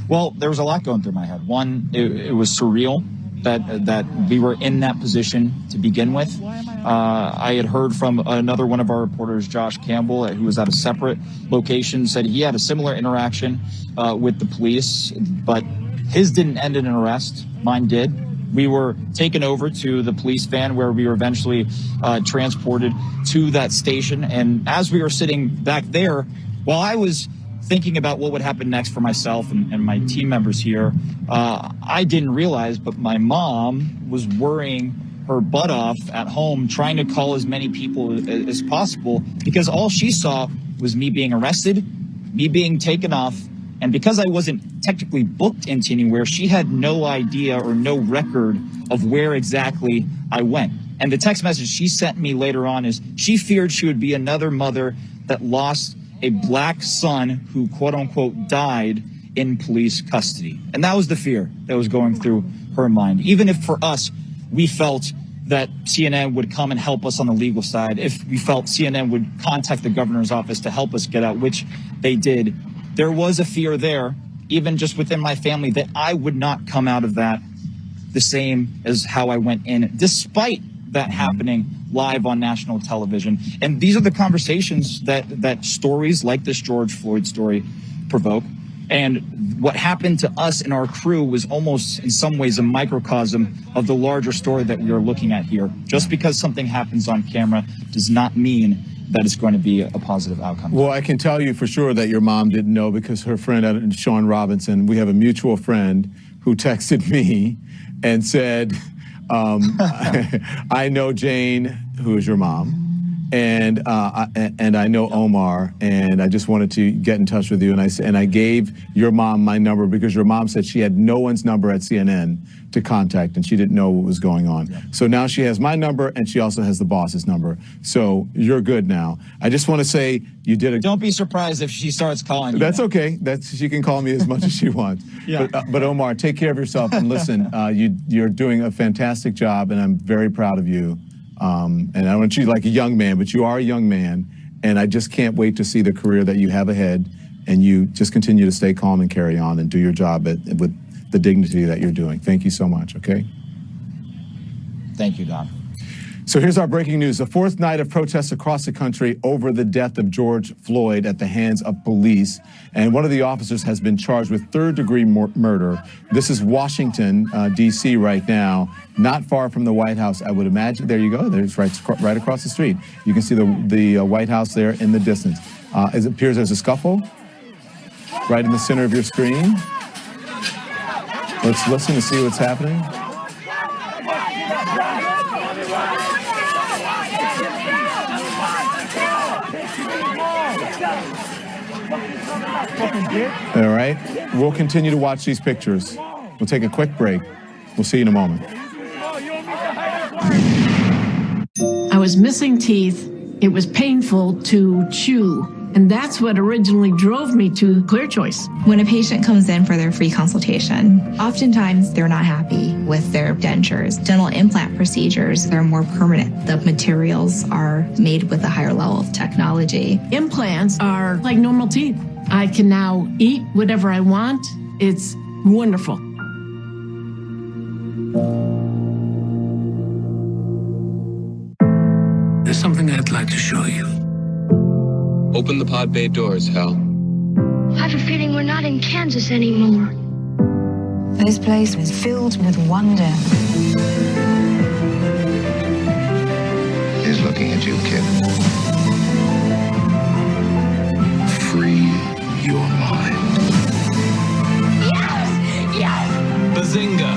Speaker 2: Well, there was a lot going through my head. One, it was surreal that we were in that position to begin with. I had heard from another one of our reporters, Josh Campbell, who was at a separate location, said he had a similar interaction with the police, but his didn't end in an arrest. Mine did. We were taken over to the police van where we were eventually transported to that station. And as we were sitting back there, while I was thinking about what would happen next for myself and my team members here, I didn't realize, but my mom was worrying her butt off at home, trying to call as many people as possible, because all she saw was me being arrested, me being taken off. And because I wasn't technically booked into anywhere, she had no idea or no record of where exactly I went. And the text message she sent me later on is she feared she would be another mother that lost a black son who, quote unquote, died in police custody. And that was the fear that was going through her mind. Even if for us, we felt that CNN would come and help us on the legal side, if we felt CNN would contact the governor's office to help us get out, which they did, there was a fear there, even just within my family, that I would not come out of that the same as how I went in, despite that happening live on national television. And these are the conversations that stories like this George Floyd story provoke. And what happened to us and our crew was almost in some ways a microcosm of the larger story that we are looking at here. Just because something happens on camera does not mean that it's going to be a positive outcome.
Speaker 3: Well, I can tell you for sure that your mom didn't know, because her friend, Sean Robinson, we have a mutual friend who texted me and said, I know Jane, who is your mom, and I know Omar, and I just wanted to get in touch with you. And I gave your mom my number because your mom said she had no one's number at CNN to contact, and she didn't know what was going on. Yeah. So now she has my number, and she also has the boss's number. So you're good now. I just want to say you did a...
Speaker 2: Don't be surprised if she starts calling you.
Speaker 3: That's okay. She can call me as much as she wants. Yeah. But Omar, take care of yourself, and listen, you're doing a fantastic job, and I'm very proud of you. And I want you like a young man, but you are a young man, and I just can't wait to see the career that you have ahead, and you just continue to stay calm and carry on and do your job with the dignity that you're doing. Thank you so much, okay?
Speaker 2: Thank you, Don.
Speaker 3: So here's our breaking news. The fourth night of protests across the country over the death of George Floyd at the hands of police. And one of the officers has been charged with third-degree murder. This is Washington, D.C. right now, not far from the White House, I would imagine. There you go. There's right across the street. You can see the White House there in the distance. It appears there's a scuffle right in the center of your screen. Let's listen to see what's happening. All right, we'll continue to watch these pictures. We'll take a quick break. We'll see you in a moment.
Speaker 14: I was missing teeth. It was painful to chew. And that's what originally drove me to Clear Choice.
Speaker 15: When a patient comes in for their free consultation, oftentimes they're not happy with their dentures. Dental implant procedures, they're more permanent. The materials are made with a higher level of technology.
Speaker 14: Implants are like normal teeth. I can now eat whatever I want. It's wonderful.
Speaker 16: There's something I'd like to show you.
Speaker 17: Open the pod bay doors, Hal.
Speaker 18: I have a feeling we're not in Kansas anymore.
Speaker 19: This place is filled with wonder.
Speaker 20: He's looking at you, kid. Free your mind.
Speaker 18: Yes! Yes!
Speaker 17: Bazinga!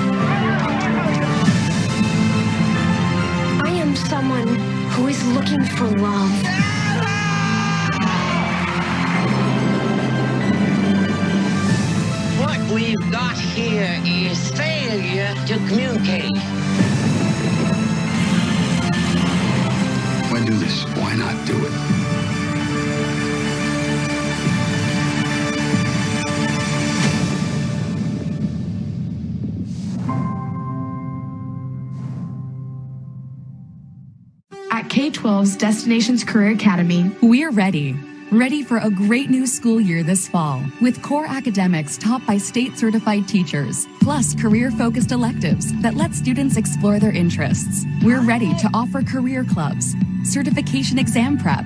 Speaker 18: I am someone who is looking for love.
Speaker 21: to communicate.
Speaker 20: Why do this? Why not do it?
Speaker 22: At K-12's Destinations Career Academy,
Speaker 23: we're ready. Ready for a great new school year this fall with core academics taught by state-certified teachers, plus career-focused electives that let students explore their interests. We're ready to offer career clubs, certification exam prep,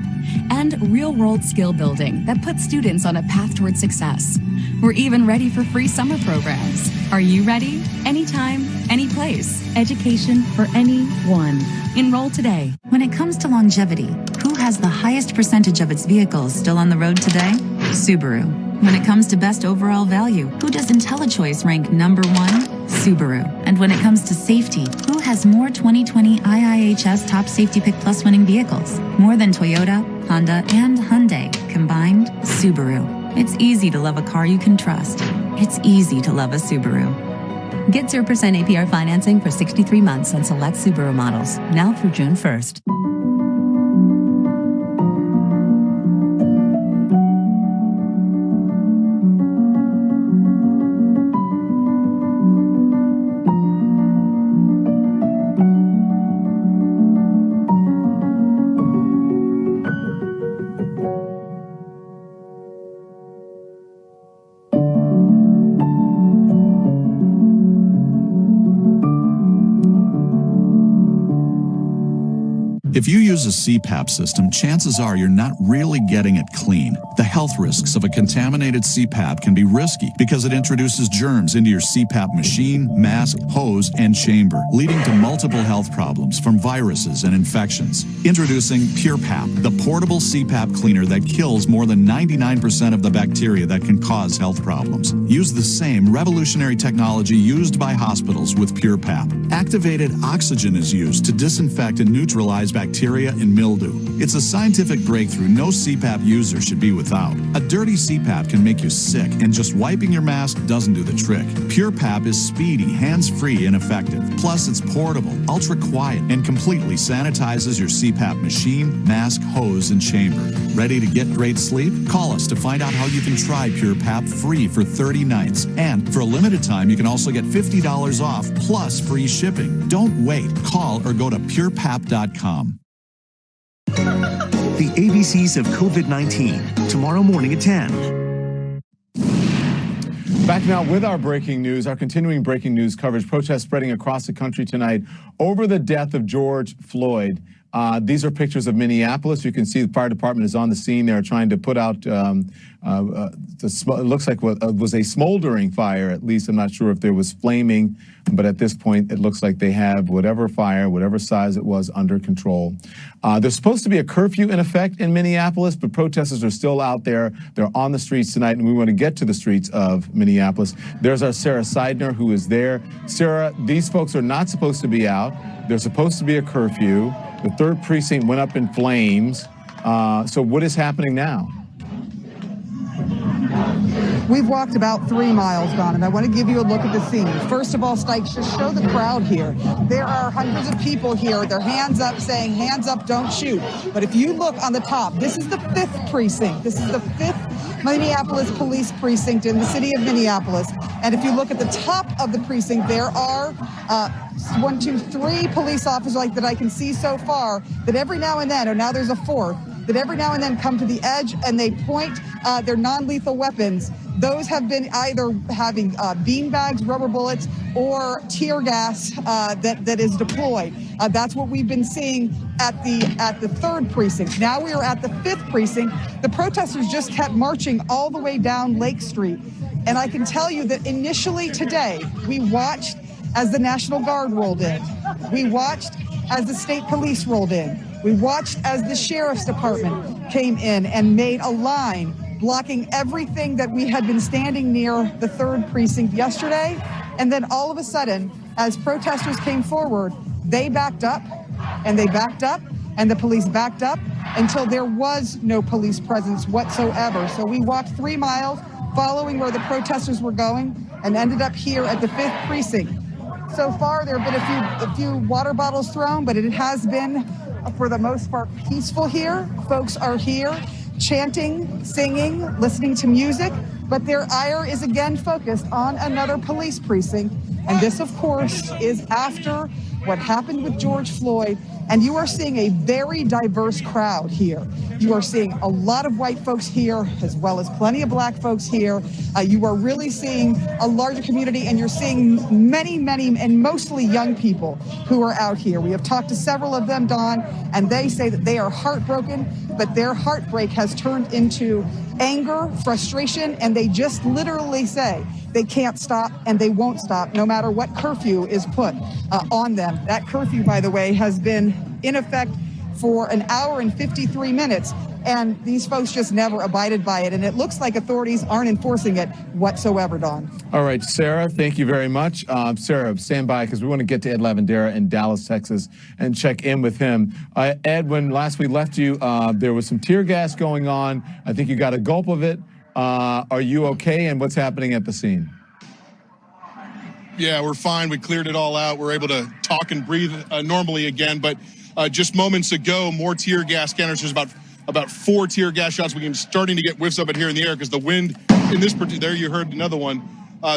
Speaker 23: and real-world skill building that puts students on a path toward success. We're even ready for free summer programs. Are you ready? Anytime, any place. Education for anyone. Enroll today.
Speaker 24: When it comes to longevity, who has the highest percentage of its vehicles still on the road today? Subaru. When it comes to best overall value, who does IntelliChoice rank number one? Subaru. And when it comes to safety, who has more 2020 IIHS Top Safety Pick Plus winning vehicles? More than Toyota, Honda, and Hyundai combined? Subaru. It's easy to love a car you can trust. It's easy to love a Subaru.
Speaker 23: Get 0% APR financing for 63 months on select Subaru models, now through June 1st.
Speaker 25: If you use a CPAP system, chances are you're not really getting it clean. The health risks of a contaminated CPAP can be risky because it introduces germs into your CPAP machine, mask, hose, and chamber, leading to multiple health problems from viruses and infections. Introducing PurePap, the portable CPAP cleaner that kills more than 99% of the bacteria that can cause health problems. Use the same revolutionary technology used by hospitals with PurePap. Activated oxygen is used to disinfect and neutralize bacteria and mildew. It's a scientific breakthrough no CPAP user should be without. A dirty CPAP can make you sick, and just wiping your mask doesn't do the trick. PurePap is speedy, hands-free, and effective. Plus, it's portable, ultra-quiet, and completely sanitizes your CPAP machine, mask, hose, and chamber. Ready to get great sleep? Call us to find out how you can try PurePap free for 30 nights. And for a limited time, you can also get $50 off plus free shipping. Don't wait. Call or go to purepap.com.
Speaker 26: The ABCs of COVID-19, tomorrow morning at 10.
Speaker 3: Back now with our breaking news, our continuing breaking news coverage. Protests spreading across the country tonight over the death of George Floyd. These are pictures of Minneapolis. You can see the fire department is on the scene. They're trying to put out, it looks like it was a smoldering fire, at least. I'm not sure if there was flaming, but at this point, it looks like they have whatever fire, whatever size it was, under control. There's supposed to be a curfew in effect in Minneapolis, but protesters are still out there. They're on the streets tonight, and we want to get to the streets of Minneapolis. There's our Sarah Seidner, who is there. Sarah, these folks are not supposed to be out. There's supposed to be a curfew. The 3rd precinct went up in flames. So what is happening now?
Speaker 7: We've walked about 3 miles, Don, and I want to give you a look at the scene. First of all, Stykes, just show the crowd here. There are hundreds of people here, their hands up, saying, hands up, don't shoot. But if you look on the top, this is the 5th precinct. This is the 5th Minneapolis police precinct in the city of Minneapolis. And if you look at the top of the precinct, there are 1, 2, 3 police officers like that I can see so far, that every now and then, or now there's a 4th, that every now and then come to the edge and they point their non-lethal weapons. Those have been either having beanbags, rubber bullets, or tear gas that is deployed. That's what we've been seeing at the 3rd precinct. Now we are at the 5th precinct. The protesters just kept marching all the way down Lake Street. And I can tell you that initially today, we watched as the National Guard rolled in. We watched as the state police rolled in. We watched as the sheriff's department came in and made a line blocking everything that we had been standing near the 3rd precinct yesterday. And then all of a sudden, as protesters came forward, they backed up and they backed up and the police backed up until there was no police presence whatsoever. So we walked 3 miles following where the protesters were going and ended up here at the 5th precinct. So far, there have been a few water bottles thrown, but it has been, for the most part, peaceful here. Folks are here chanting, singing, listening to music, but their ire is again focused on another police precinct. And this, of course, is after what happened with George Floyd. And you are seeing a very diverse crowd here. You are seeing a lot of white folks here, as well as plenty of black folks here. You are really seeing a larger community, and you're seeing many, and mostly young people who are out here. We have talked to several of them, Dawn, and they say that they are heartbroken, but their heartbreak has turned into anger, frustration, and they just literally say they can't stop and they won't stop no matter what curfew is put on them. That curfew, by the way, has been in effect for an hour and 53 minutes, and these folks just never abided by it, and it looks like authorities aren't enforcing it whatsoever, Don.
Speaker 3: All right, Sarah, thank you very much. Sarah, stand by because we want to get to Ed Lavandera in Dallas, Texas, and check in with him. Ed, when last we left you, there was some tear gas going on. I think you got a gulp of it. Are you okay, and what's happening at the scene?
Speaker 13: Yeah, we're fine. We cleared it all out. We're able to talk and breathe normally again, but just moments ago, more tear gas canisters, about 4 tear gas shots. We're starting to get whiffs of it here in the air because the wind in this particular, there you heard another one.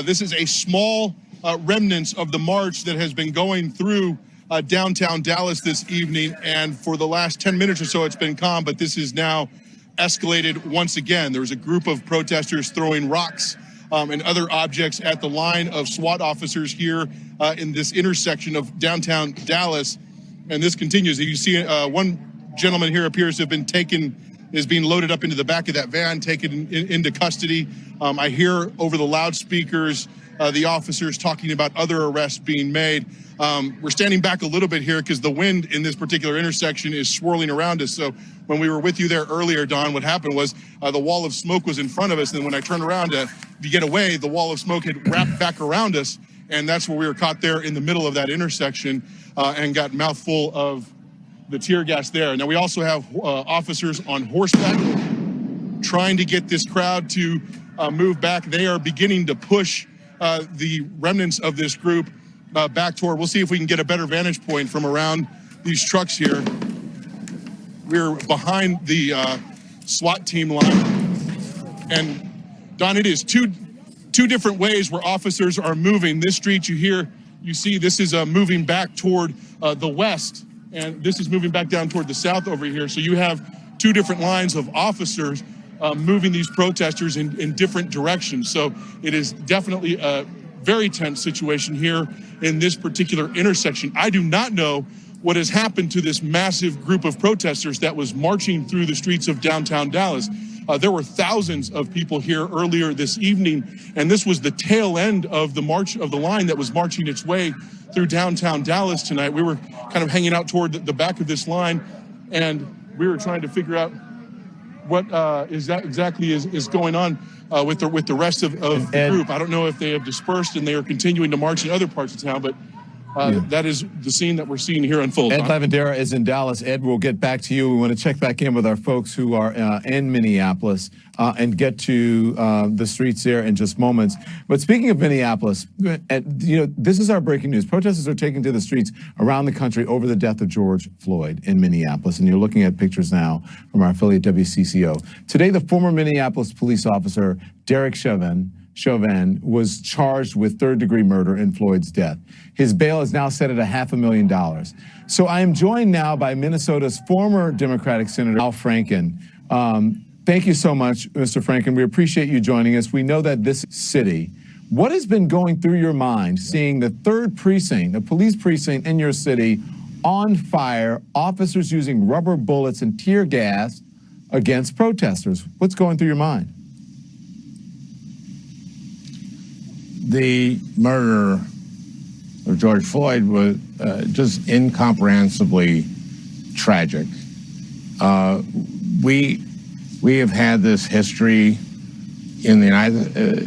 Speaker 13: This is a small remnants of the march that has been going through downtown Dallas this evening. And for the last 10 minutes or so, it's been calm, but this is now escalated once again. There's a group of protesters throwing rocks and other objects at the line of SWAT officers here in this intersection of downtown Dallas. And this continues. You see one gentleman here appears to have been is being loaded up into the back of that van, taken into custody. I hear over the loudspeakers the officers talking about other arrests being made. We're standing back a little bit here because the wind in this particular intersection is swirling around us. So when we were with you there earlier, Don, what happened was the wall of smoke was in front of us. And then when I turned around to get away, the wall of smoke had wrapped back around us. And that's where we were caught there in the middle of that intersection and got mouthful of the tear gas there. Now we also have officers on horseback trying to get this crowd to move back. They are beginning to push the remnants of this group back toward. We'll see if we can get a better vantage point from around these trucks here. We're behind the SWAT team line. And Don, it is two different ways where officers are moving. This street you see this is moving back toward the west, and this is moving back down toward the south over here. So you have 2 different lines of officers moving these protesters in different directions. So it is definitely a very tense situation here in this particular intersection. I do not know what has happened to this massive group of protesters that was marching through the streets of downtown Dallas. There were thousands of people here earlier this evening, and this was the tail end of the march of the line that was marching its way through downtown Dallas tonight. We were kind of hanging out toward the back of this line, and we were trying to figure out what exactly is going on with the rest of the group. I don't know if they have dispersed and they are continuing to march in other parts of town, but that is the scene that we're seeing here unfold.
Speaker 3: Ed Lavandera is in Dallas. Ed, we'll get back to you. We want to check back in with our folks who are in Minneapolis and get to the streets there in just moments. But speaking of Minneapolis, this is our breaking news. Protesters are taking to the streets around the country over the death of George Floyd in Minneapolis. And you're looking at pictures now from our affiliate WCCO. Today, the former Minneapolis police officer, Derek Chauvin, was charged with third-degree murder in Floyd's death. His bail is now set at $500,000. So I am joined now by Minnesota's former Democratic Senator, Al Franken. Thank you so much, Mr. Franken. We appreciate you joining us. We know that this city, what has been going through your mind seeing the 3rd precinct, the police precinct in your city, on fire, officers using rubber bullets and tear gas against protesters? What's going through your mind?
Speaker 1: The murder of George Floyd was just incomprehensibly tragic. We have had this history in the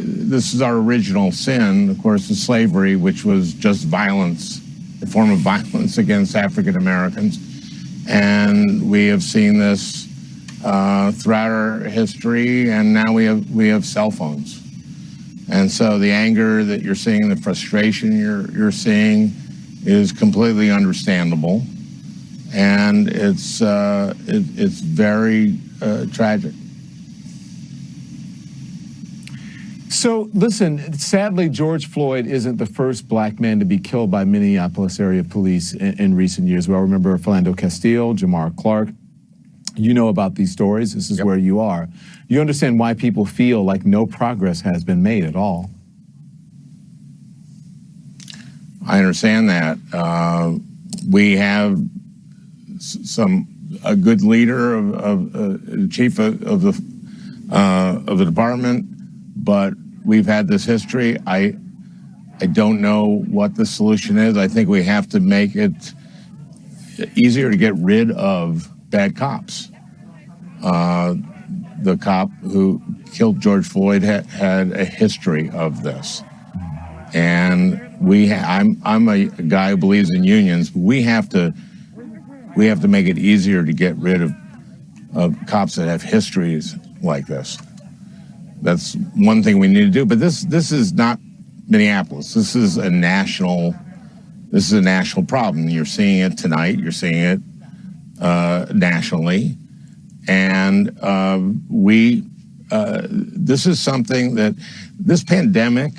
Speaker 1: this is our original sin, of course, is slavery, which was just violence, a form of violence against African Americans. And we have seen this throughout our history, and now we have cell phones. And so the anger that you're seeing, the frustration you're seeing is completely understandable. And it's very tragic.
Speaker 3: So, listen, sadly, George Floyd isn't the first black man to be killed by Minneapolis area police in recent years. We all remember Philando Castile, Jamar Clark. You know about these stories. This is where you are. You understand why people feel like no progress has been made at all.
Speaker 1: I understand that. We have a good leader of chief of the department, but we've had this history. I don't know what the solution is. I think we have to make it easier to get rid of bad cops. The cop who killed George Floyd had a history of this, and I'm a guy who believes in unions. We have to make it easier to get rid of cops that have histories like this. That's one thing we need to do. But this is not Minneapolis. This is a national problem. You're seeing it tonight. You're seeing it nationally, and this is something that this pandemic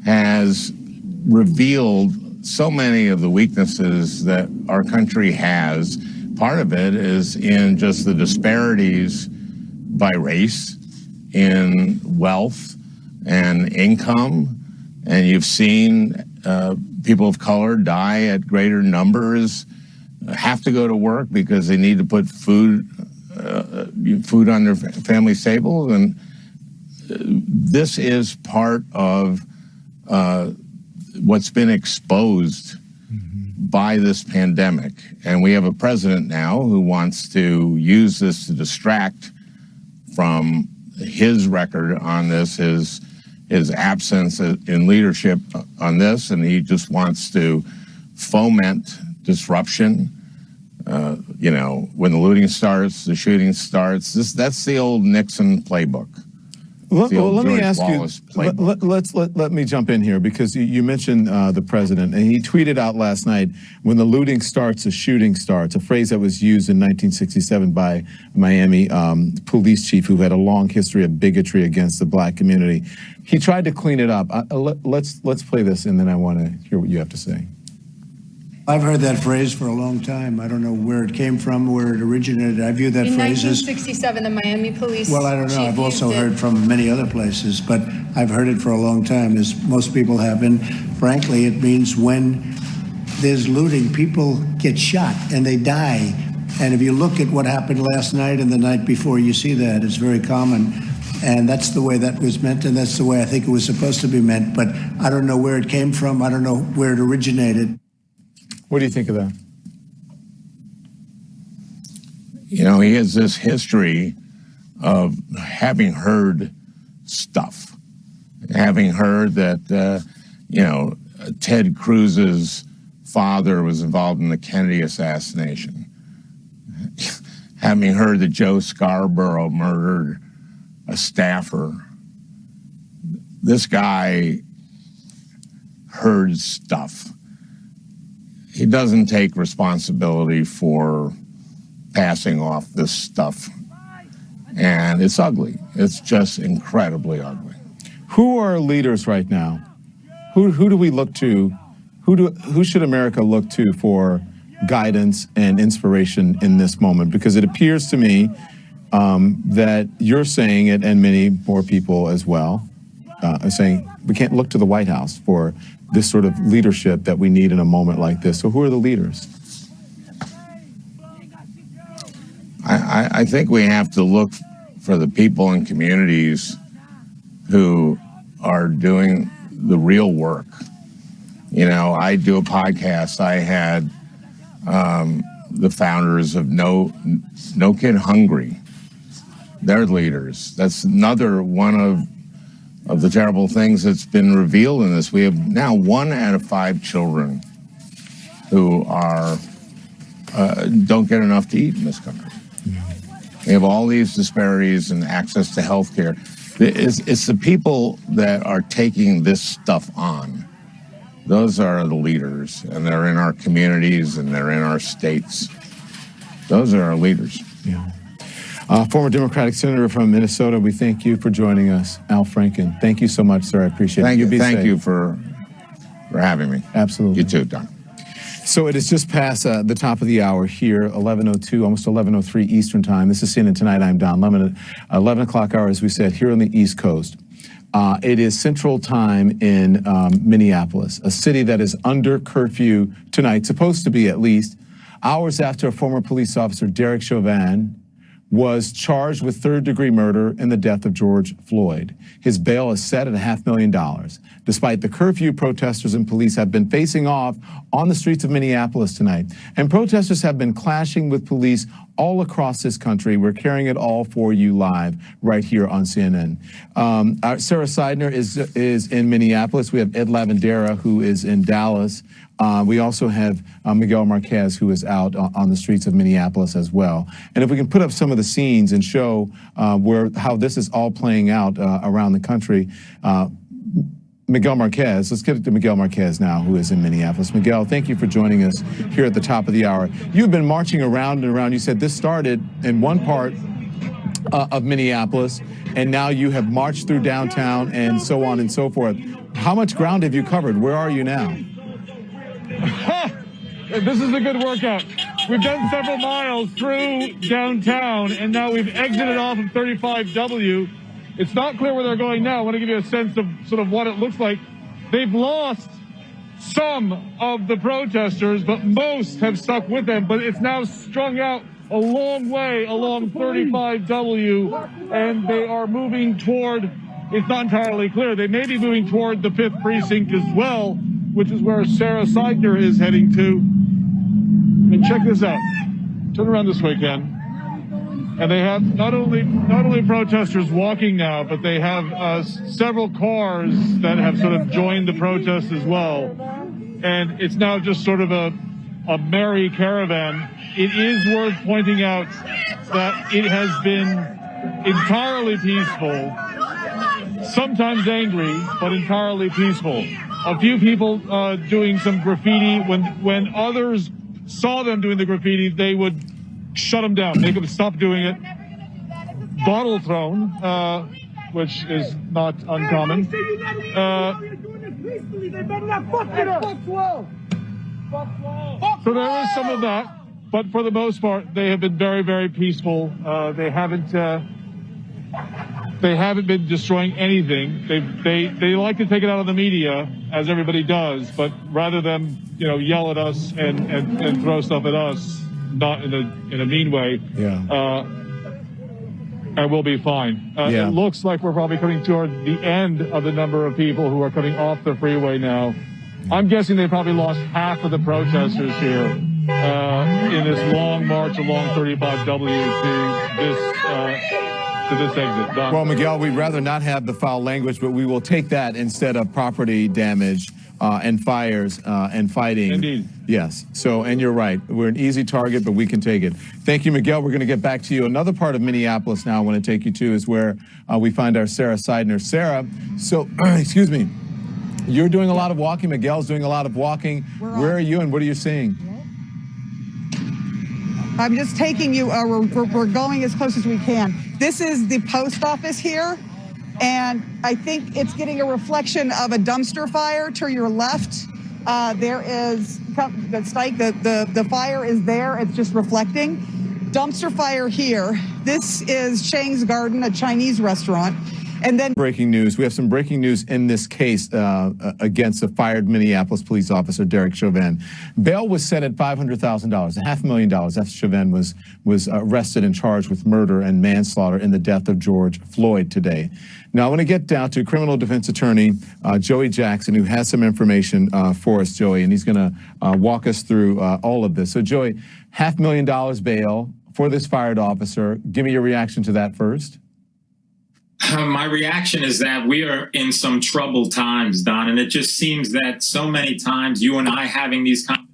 Speaker 1: has revealed so many of the weaknesses that our country has. Part of it is in just the disparities by race, in wealth and income, and you've seen people of color die at greater numbers, have to go to work because they need to put food on their family's table, and this is part of what's been exposed by this pandemic. And we have a president now who wants to use this to distract from his record on this, his absence in leadership on this, and he just wants to foment disruption. When the looting starts, the shooting starts. That's the old Nixon playbook.
Speaker 3: Let me ask you, let me jump in here, because you mentioned the president, and he tweeted out last night, when the looting starts, the shooting starts, a phrase that was used in 1967 by Miami police chief who had a long history of bigotry against the black community. He tried to clean it up. Let's play this, and then I want to hear what you have to say.
Speaker 4: I've heard that phrase for a long time. I don't know where it came from, where it originated. I view that phrase as...
Speaker 5: In 1967, the Miami police...
Speaker 4: Well, I don't know. I've also heard from many other places, but I've heard it for a long time, as most people have. And frankly, it means when there's looting, people get shot and they die. And if you look at what happened last night and the night before, you see that. It's very common. And that's the way that was meant, and that's the way I think it was supposed to be meant. But I don't know where it came from. I don't know where it originated.
Speaker 3: What do you think of that?
Speaker 1: He has this history of having heard stuff, having heard that, Ted Cruz's father was involved in the Kennedy assassination, having heard that Joe Scarborough murdered a staffer. This guy heard stuff. He doesn't take responsibility for passing off this stuff. And it's ugly. It's just incredibly ugly.
Speaker 3: Who are leaders right now? Who do we look to? Who should America look to for guidance and inspiration in this moment? Because it appears to me that you're saying it, and many more people as well, are saying we can't look to the White House for this sort of leadership that we need in a moment like this. So who are the leaders?
Speaker 1: I think we have to look for the people and communities who are doing the real work. I do a podcast. I had the founders of No Kid Hungry. They're leaders. That's another one of the terrible things that's been revealed in this. We have now 1 out of 5 children who don't get enough to eat in this country. We have all these disparities in access to health care. It's the people that are taking this stuff on. Those are the leaders, and they're in our communities, and they're in our states. Those are our leaders.
Speaker 3: Yeah. Former Democratic Senator from Minnesota, we thank you for joining us, Al Franken. Thank you so much, sir. I appreciate it.
Speaker 1: Thank you for having me.
Speaker 3: Absolutely.
Speaker 1: You too, Don.
Speaker 3: So it is just past the top of the hour here, 11:02, almost 11:03 Eastern Time. This is CNN Tonight. I'm Don Lemon. 11 o'clock hour, as we said, here on the East Coast. It is Central Time in Minneapolis, a city that is under curfew tonight, supposed to be at least, hours after a former police officer, Derek Chauvin, was charged with third-degree murder in the death of George Floyd. His bail is set at $500,000. Despite the curfew, protesters and police have been facing off on the streets of Minneapolis tonight. And protesters have been clashing with police all across this country. We're carrying it all for you live right here on CNN. Sarah Seidner is in Minneapolis. We have Ed Lavandera, who is in Dallas. We also have Miguel Marquez, who is out on the streets of Minneapolis as well. And if we can put up some of the scenes and show how this is all playing out around the country. Miguel Marquez, let's get it to Miguel Marquez now, who is in Minneapolis. Miguel, thank you for joining us here at the top of the hour. You've been marching around and around. You said this started in one part of Minneapolis, and now you have marched through downtown and so on and so forth. How much ground have you covered? Where are you now?
Speaker 6: This is a good workout. We've done several miles through downtown, and now we've exited off of 35W. It's not clear where they're going now. I want to give you a sense of sort of what it looks like. They've lost some of the protesters, but most have stuck with them. But it's now strung out a long way along 35W, and they are moving toward, it's not entirely clear, they may be moving toward the 5th precinct as well, which is where Sarah Seidner is heading to. And check this out. Turn around this way, Ken. And they have not only protesters walking now, but they have several cars that have sort of joined the protest as well. And it's now just sort of a merry caravan. It is worth pointing out that it has been entirely peaceful, sometimes angry, but entirely peaceful. A few people doing some graffiti. When others saw them doing the graffiti, they would shut them down, make them stop doing it. Bottle thrown, which is not uncommon. So there is some of that, but for the most part, they have been very, very peaceful. They haven't been destroying anything. They like to take it out of the media, as everybody does, but rather than yell at us and throw stuff at us, not in a mean way.
Speaker 3: Yeah.
Speaker 6: And we'll be fine.
Speaker 3: Yeah.
Speaker 6: It looks like we're probably coming toward the end of the number of people who are coming off the freeway now. I'm guessing they probably lost half of the protesters here in this long march along 35W to this exit. Don.
Speaker 3: Well, Miguel, we'd rather not have the foul language, but we will take that instead of property damage and fires and fighting.
Speaker 6: Indeed.
Speaker 3: Yes. So, and you're right. We're an easy target, but we can take it. Thank you, Miguel. We're going to get back to you. Another part of Minneapolis now I want to take you to is where we find our Sarah Seidner. Sarah, so, excuse me, you're doing a lot of walking. Miguel's doing a lot of walking. Where are you and what are you seeing?
Speaker 7: I'm just taking you, we're going as close as we can. This is the post office here, and I think it's getting a reflection of a dumpster fire to your left. There is, the fire is there, it's just reflecting. Dumpster fire here. This is Chang's Garden, a Chinese restaurant. And then
Speaker 3: breaking news. We have some breaking news in this case against the fired Minneapolis police officer, Derek Chauvin. Bail was set at $500,000, $500,000 after Chauvin was arrested and charged with murder and manslaughter in the death of George Floyd today. Now, I want to get down to criminal defense attorney Joey Jackson, who has some information for us, Joey, and he's going to walk us through all of this. So, Joey, $500,000 bail for this fired officer. Give me your reaction to that first.
Speaker 8: My reaction is that we are in some troubled times, Don, and it just seems that so many times you and I having these conversations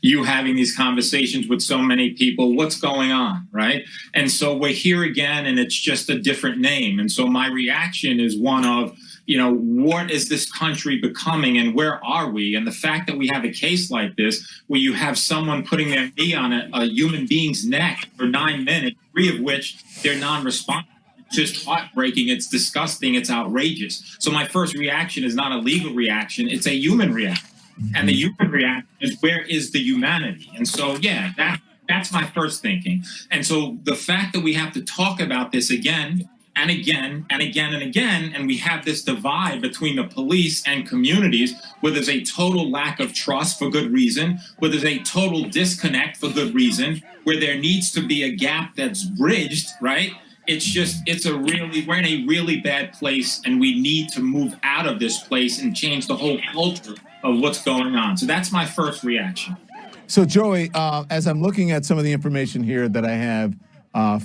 Speaker 8: you having these conversations with so many people, what's going on, right? And so we're here again, and it's just a different name. And so my reaction is one of, what is this country becoming and where are we? And the fact that we have a case like this, where you have someone putting their knee on a human being's neck for 9 minutes, 3 of which they're non-responsive, it's just heartbreaking, it's disgusting, it's outrageous. So my first reaction is not a legal reaction, it's a human reaction. And the human reaction is, where is the humanity? And so, that's my first thinking. And so the fact that we have to talk about this again and again and again and again, and we have this divide between the police and communities, where there's a total lack of trust for good reason, where there's a total disconnect for good reason, where there needs to be a gap that's bridged, right? We're in a really bad place, and we need to move out of this place and change the whole culture of what's going on. So that's my first reaction.
Speaker 3: So Joey, as I'm looking at some of the information here that I have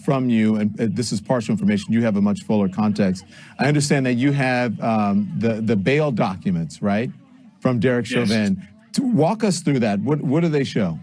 Speaker 3: from you, and this is partial information, you have a much fuller context. I understand that you have the bail documents, right, from Derek Chauvin. Walk us through that. What do they show?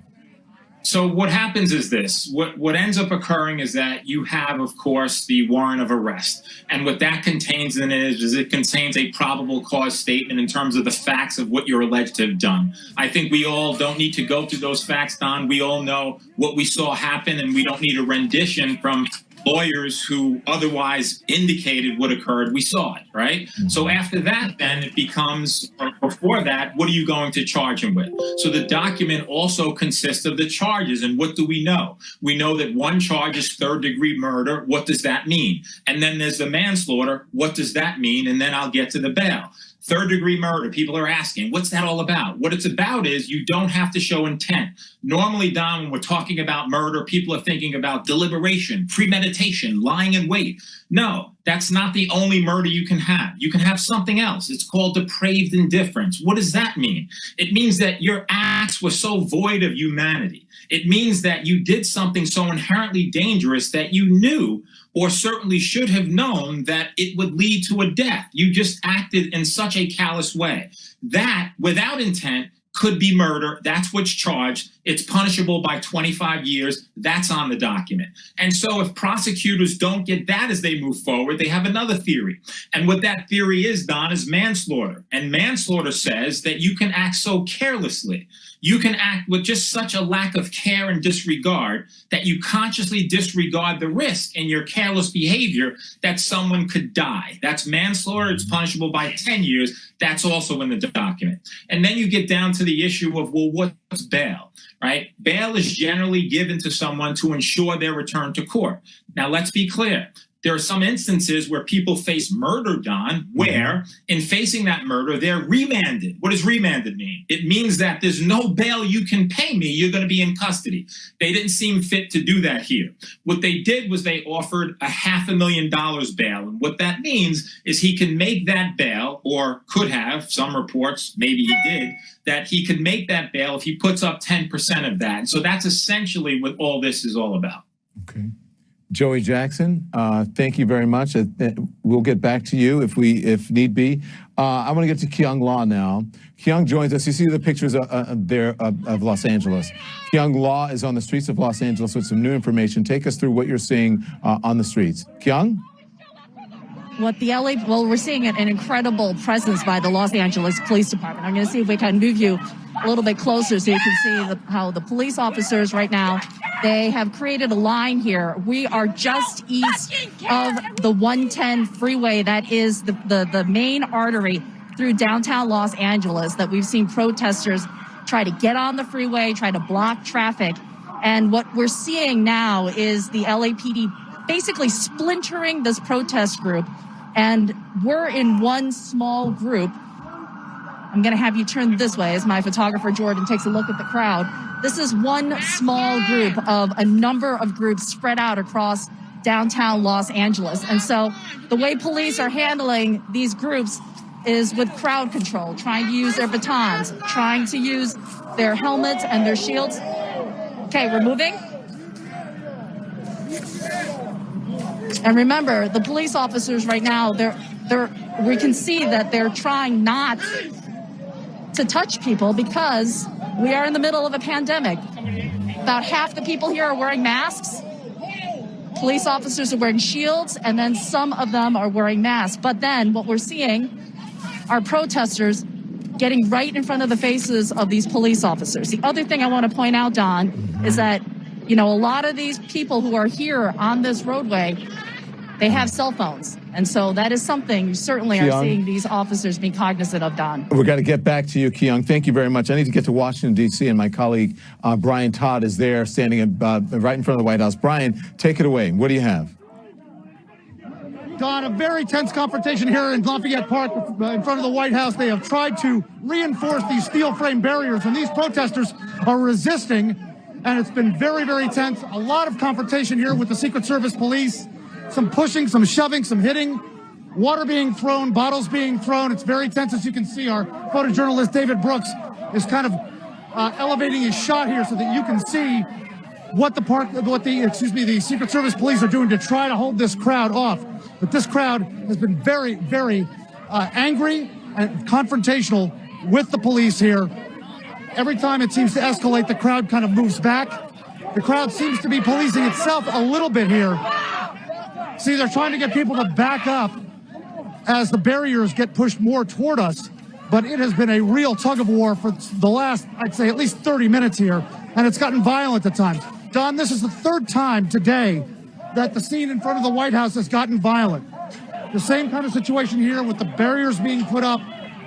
Speaker 8: So what happens is this. What ends up occurring is that you have, of course, the warrant of arrest. And what that contains in it is it contains a probable cause statement in terms of the facts of what you're alleged to have done. I think we all don't need to go through those facts, Don. We all know what we saw happen, and we don't need a rendition from lawyers who otherwise indicated what occurred. We saw it, right? So after that, then it becomes, or before that, what are you going to charge him with? So the document also consists of the charges. And what do we know? We know that one charge is third-degree murder. What does that mean? And then there's the manslaughter. What does that mean? And then I'll get to the bail. Third-degree murder, people are asking, what's that all about? What it's about is you don't have to show intent. Normally, Don, when we're talking about murder, people are thinking about deliberation, premeditation, lying in wait. No, that's not the only murder you can have. You can have something else. It's called depraved indifference. What does that mean? It means that your acts were so void of humanity. It means that you did something so inherently dangerous that you knew, or certainly should have known, that it would lead to a death. You just acted in such a callous way. That, without intent, could be murder. That's what's charged. It's punishable by 25 years. That's on the document. And so if prosecutors don't get that as they move forward, they have another theory. And what that theory is, Don, is manslaughter. And manslaughter says that you can act so carelessly, you can act with just such a lack of care and disregard that you consciously disregard the risk in your careless behavior that someone could die. That's manslaughter. It's punishable by 10 years. That's also in the document. And then you get down to the issue of, well, what's bail, right? Bail is generally given to someone to ensure their return to court. Now, let's be clear. There are some instances where people face murder, Don, where in facing that murder, they're remanded. What does remanded mean? It means that there's no bail you can pay me. You're going to be in custody. They didn't seem fit to do that here. What they did was they offered $500,000 bail. And what that means is he can make that bail, or could have, some reports, maybe he did, that he could make that bail if he puts up 10% of that. And so that's essentially what all this is all about.
Speaker 3: Okay. Joey Jackson, thank you very much. We'll get back to you if need be. I want to get to Kyung Law now. Kyung joins us. You see the pictures of Los Angeles. Kyung Law is on the streets of Los Angeles with some new information. Take us through what you're seeing on the streets. Kyung?
Speaker 22: We're seeing an incredible presence by the Los Angeles Police Department. I'm going to see if we can move you a little bit closer so you can see how the police officers right now, they have created a line here. We are just east of the 110 freeway. That is the main artery through downtown Los Angeles that we've seen protesters try to get on the freeway, try to block traffic. And what we're seeing now is the LAPD basically splintering this protest group. And we're in one small group. I'm going to have you turn this way as my photographer Jordan takes a look at the crowd. This is one small group of a number of groups spread out across downtown Los Angeles. And so the way police are handling these groups is with crowd control, trying to use their batons, trying to use their helmets and their shields. Okay, we're moving. And remember, the police officers right now, we can see that they're trying not to touch people because We are in the middle of a pandemic. About half the people here are wearing masks. Police officers are wearing shields, and then some of them are wearing masks. But then what we're seeing are protesters getting right in front of the faces of these police officers. The other thing I want to point out, Don, is that, a lot of these people who are here on this roadway, they have cell phones. And so that is something you certainly are seeing these officers be cognizant of, Don.
Speaker 3: We've got to get back to you, Keyoung. Thank you very much. I need to get to Washington, D.C., and my colleague Brian Todd is there standing right in front of the White House. Brian, take it away. What do you have?
Speaker 6: Don, a very tense confrontation here in Lafayette Park in front of the White House. They have tried to reinforce these steel frame barriers, and these protesters are resisting, and it's been very, very tense. A lot of confrontation here with the Secret Service police. Some pushing, some shoving, some hitting, water being thrown, bottles being thrown. It's very tense. As you can see, our photojournalist David Brooks is kind of elevating his shot here so that you can see what the Secret Service police are doing to try to hold this crowd off. But this crowd has been very, very angry and confrontational with the police here. Every time it seems to escalate, the crowd kind of moves back. The crowd seems to be policing itself a little bit here. See, they're trying to get people to back up as the barriers get pushed more toward us. But it has been a real tug of war for the last, I'd say, at least 30 minutes here. And it's gotten violent at times. Don, this is the third time today that the scene in front of the White House has gotten violent. The same kind of situation here with the barriers being put up,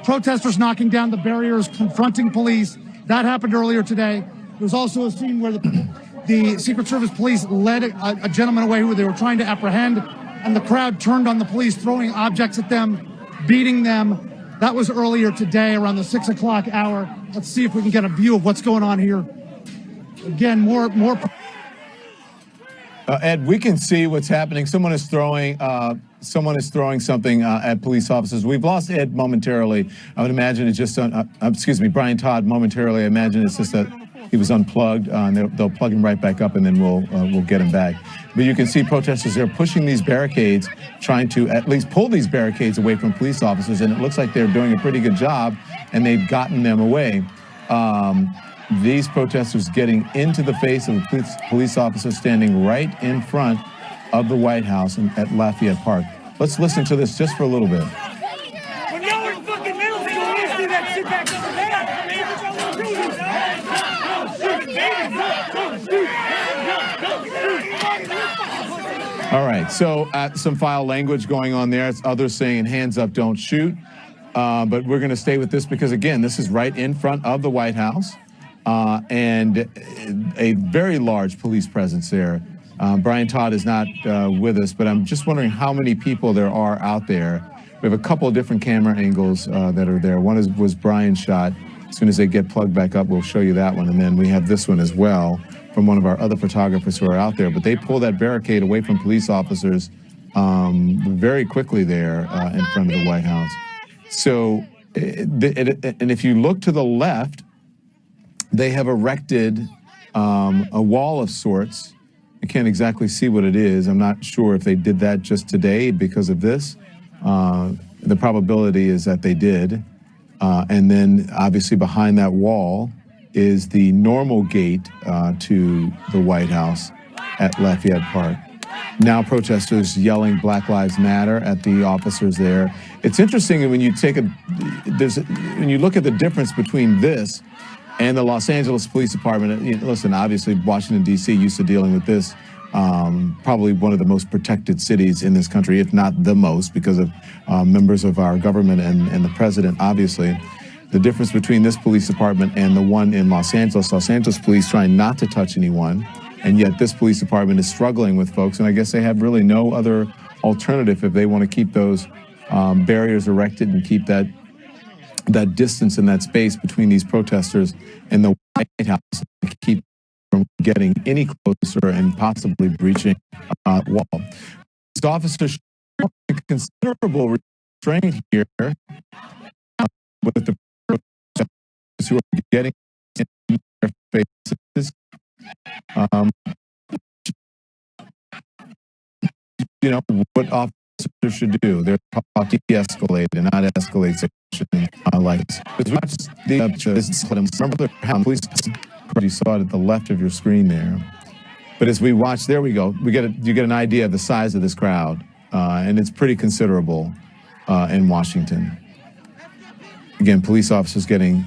Speaker 6: protesters knocking down the barriers, confronting police. That happened earlier today. There was also a scene where the Secret Service police led a gentleman away who they were trying to apprehend, and the crowd turned on the police, throwing objects at them, beating them. That was earlier today around the 6 o'clock hour. Let's see if we can get a view of what's going on here. Again, more.
Speaker 3: Ed, we can see what's happening. Someone is throwing something at police officers. We've lost Ed momentarily. I would imagine it's just, Brian Todd momentarily. I imagine it's just that he was unplugged, and they'll plug him right back up, and then we'll get him back. But you can see protesters there pushing these barricades, trying to at least pull these barricades away from police officers, and it looks like they're doing a pretty good job, and they've gotten them away. These protesters getting into the face of a police officer standing right in front of the White House at Lafayette Park. Let's listen to this just for a little bit.
Speaker 2: When y'all were in fucking middle school, you see that shit back over there.
Speaker 3: All right, so some foul language going on there. It's others saying hands up, don't shoot. But we're going to stay with this because, again, this is right in front of the White House. And a very large police presence there. Brian Todd is not with us, but I'm just wondering how many people there are out there. We have a couple of different camera angles that are there. One was Brian's shot. As soon as they get plugged back up, we'll show you that one. And then we have this one as well from one of our other photographers who are out there. But they pull that barricade away from police officers very quickly there in front of the White House. So, and if you look to the left, they have erected a wall of sorts. I can't exactly see what it is. I'm not sure if they did that just today because of this. The probability is that they did. And then obviously behind that wall is the normal gate to the White House at Lafayette Park. Now protesters yelling Black Lives Matter at the officers there. It's interesting when you when you look at the difference between this and the Los Angeles Police Department. Listen, obviously Washington, D.C. used to dealing with this. Probably one of the most protected cities in this country, if not the most, because of members of our government and the president, obviously. The difference between this police department and the one in Los Angeles police trying not to touch anyone, and yet this police department is struggling with folks, and I guess they have really no other alternative if they want to keep those barriers erected and keep that distance and that space between these protesters and the White House to keep from getting any closer and possibly breaching a wall. These officers show considerable restraint here with the protesters who are getting in their faces. What officers should do. They're taught to de-escalate and not escalate like this. Remember how police, you saw it at the left of your screen there. But as we watch, there we go. You get an idea of the size of this crowd, and it's pretty considerable in Washington. Again, police officers getting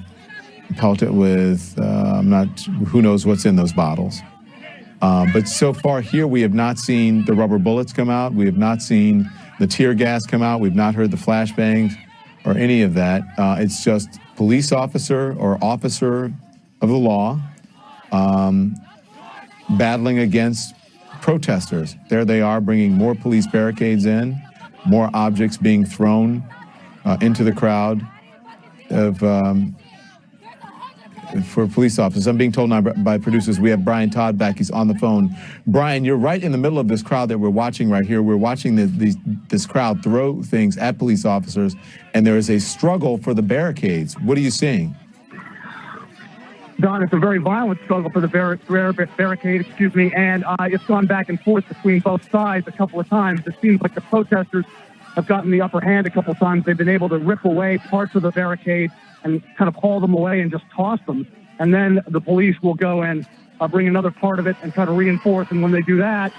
Speaker 3: pelted with, who knows what's in those bottles. But so far here, we have not seen the rubber bullets come out. We have not seen the tear gas come out. We've not heard the flashbangs or any of that. It's just police officer or officer of the law battling against protesters. There they are, bringing more police barricades in, more objects being thrown into the crowd for police officers. I'm being told now by producers we have Brian Todd back. He's on the phone. Brian, you're right in the middle of this crowd that we're watching right here. We're watching this crowd throw things at police officers, and there is a struggle for the barricades. What are you seeing?
Speaker 9: Don, it's a very violent struggle for the barricade, and it's gone back and forth between both sides a couple of times. It seems like the protesters have gotten the upper hand a couple of times. They've been able to rip away parts of the barricade and kind of haul them away and just toss them. And then the police will go and bring another part of it and try to reinforce. And when they do that,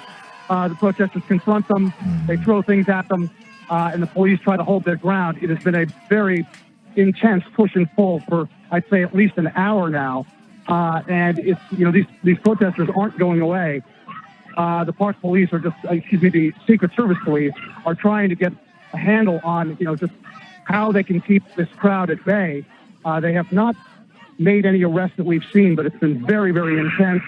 Speaker 9: the protesters confront them, they throw things at them, and the police try to hold their ground. It has been a very intense push and pull for, I'd say, at least an hour now. And it's, these protesters aren't going away. The Park Police are just, the Secret Service Police are trying to get a handle on, just how they can keep this crowd at bay. They have not made any arrests that we've seen, but it's been very, very intense.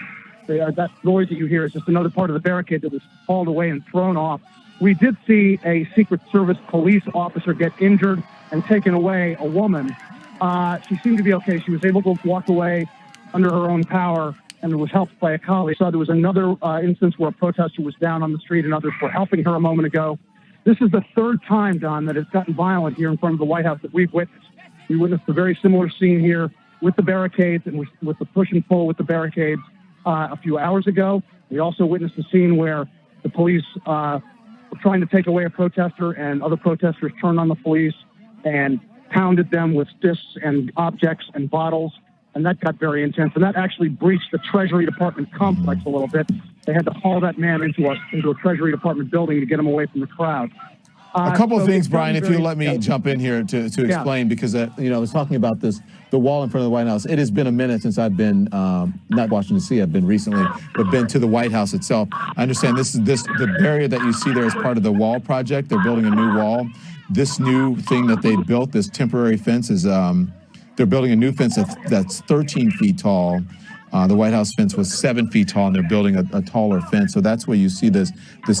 Speaker 9: That noise that you hear is just another part of the barricade that was hauled away and thrown off. We did see a Secret Service police officer get injured and taken away, a woman. She seemed to be okay. She was able to walk away under her own power and was helped by a colleague. So there was another instance where a protester was down on the street and others were helping her a moment ago. This is the third time, Don, that it's gotten violent here in front of the White House that we've witnessed. We witnessed a very similar scene here with the barricades and with the push and pull with the barricades a few hours ago. We also witnessed a scene where the police were trying to take away a protester and other protesters turned on the police and pounded them with fists and objects and bottles. And that got very intense. And that actually breached the Treasury Department complex a little bit. They had to haul that man into a Treasury Department building to get him away from the crowd.
Speaker 3: A couple of things, Brian, if you let me jump in here to explain, because, I was talking about the wall in front of the White House. It has been a minute since I've been, not Washington, D.C., I've been recently, but been to the White House itself. I understand the barrier that you see there is part of the wall project. They're building a new wall. This new thing that they built, this temporary fence, is they're building a new fence that's 13 feet tall. The White House fence was 7 feet tall, and they're building a taller fence. So that's where you see this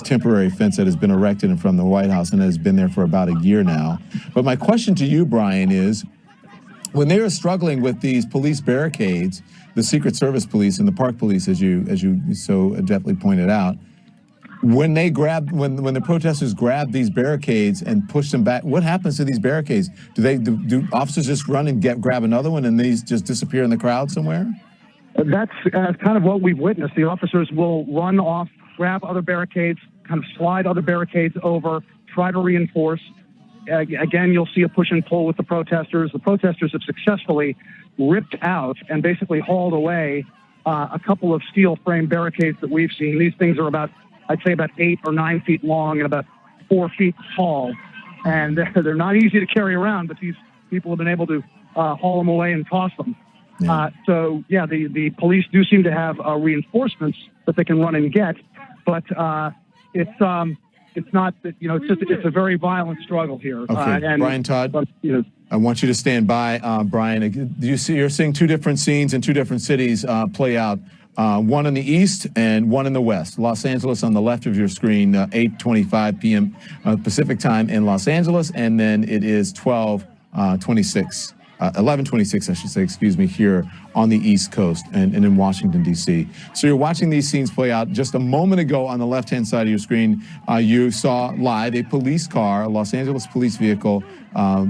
Speaker 3: temporary fence that has been erected in front of the White House and has been there for about a year now. But my question to you, Brian, is when they are struggling with these police barricades, the Secret Service Police and the Park Police, as you so adeptly pointed out, when the protesters grab these barricades and push them back, what happens to these barricades? Do officers just run and grab another one and these just disappear in the crowd somewhere?
Speaker 9: That's kind of what we've witnessed. The officers will run off, grab other barricades, kind of slide other barricades over, try to reinforce. Again, you'll see a push and pull with the protesters. The protesters have successfully ripped out and basically hauled away a couple of steel frame barricades that we've seen. These things are I'd say about 8 or 9 feet long and about 4 feet tall. And they're not easy to carry around, but these people have been able to haul them away and toss them. Yeah. The police do seem to have reinforcements that they can run and get, but it's not that, it's a very violent struggle here.
Speaker 3: Okay, Brian Todd, I want you to stand by, Brian. You're seeing two different scenes in two different cities play out. One in the east and one in the west. Los Angeles on the left of your screen, 8:25 p.m. Pacific time in Los Angeles, and then it is 11:26, I should say, excuse me, here on the East Coast and in Washington, D.C. So you're watching these scenes play out. Just a moment ago on the left-hand side of your screen, you saw live a police car, a Los Angeles police vehicle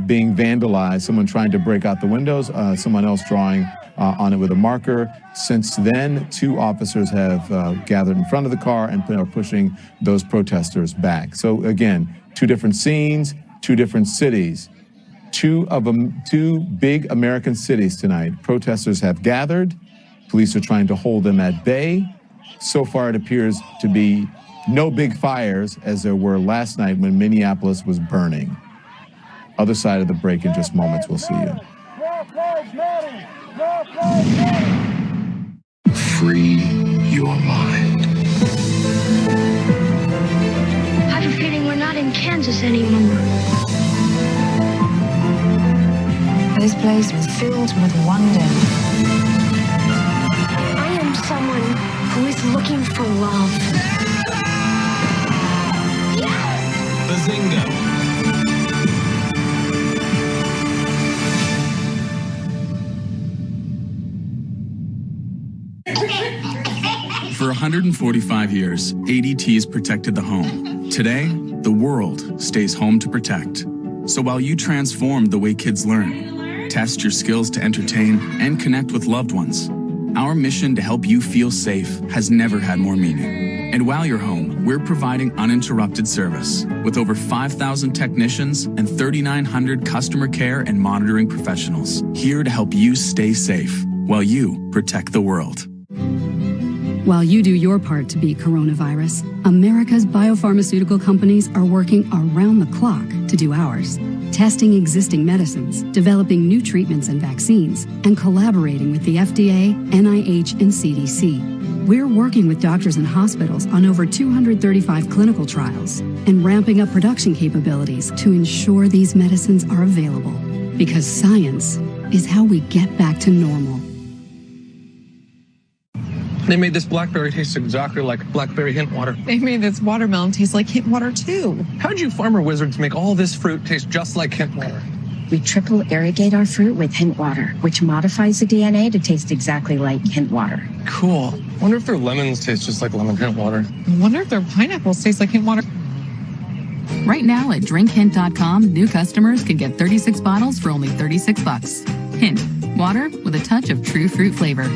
Speaker 3: being vandalized, someone trying to break out the windows, someone else drawing on it with a marker. Since then, 2 officers have gathered in front of the car and are pushing those protesters back. So again, 2 different scenes, 2 different cities. two big American cities tonight. Protesters have gathered. Police are trying to hold them at bay. So far, it appears to be no big fires as there were last night when Minneapolis was burning. Other side of the break in just moments. We'll see you.
Speaker 20: Free your mind.
Speaker 18: I have a feeling we're not in Kansas anymore.
Speaker 19: This place was filled with wonder.
Speaker 18: I am someone who is looking for love.
Speaker 17: Bazinga!
Speaker 10: For 145 years, ADT's protected the home. Today, the world stays home to protect. So while you transform the way kids learn, test your skills to entertain, and connect with loved ones, our mission to help you feel safe has never had more meaning. And while you're home, we're providing uninterrupted service with over 5,000 technicians and 3,900 customer care and monitoring professionals here to help you stay safe while you protect the world.
Speaker 23: While you do your part to beat coronavirus, America's biopharmaceutical companies are working around the clock to do ours. Testing existing medicines, developing new treatments and vaccines, and collaborating with the FDA, NIH, and CDC. We're working with doctors and hospitals on over 235 clinical trials and ramping up production capabilities to ensure these medicines are available. Because science is how we get back to normal.
Speaker 11: They made this blackberry taste exactly like blackberry hint water.
Speaker 12: They made this watermelon taste like hint water, too.
Speaker 11: How'd you farmer wizards make all this fruit taste just like hint water?
Speaker 14: We triple irrigate our fruit with hint water, which modifies the DNA to taste exactly like hint water.
Speaker 11: Cool. Wonder if their lemons taste just like lemon hint water.
Speaker 12: I wonder if their pineapples taste like hint water.
Speaker 23: Right now at drinkhint.com, new customers can get 36 bottles for only $36. Hint, water with a touch of true fruit flavor.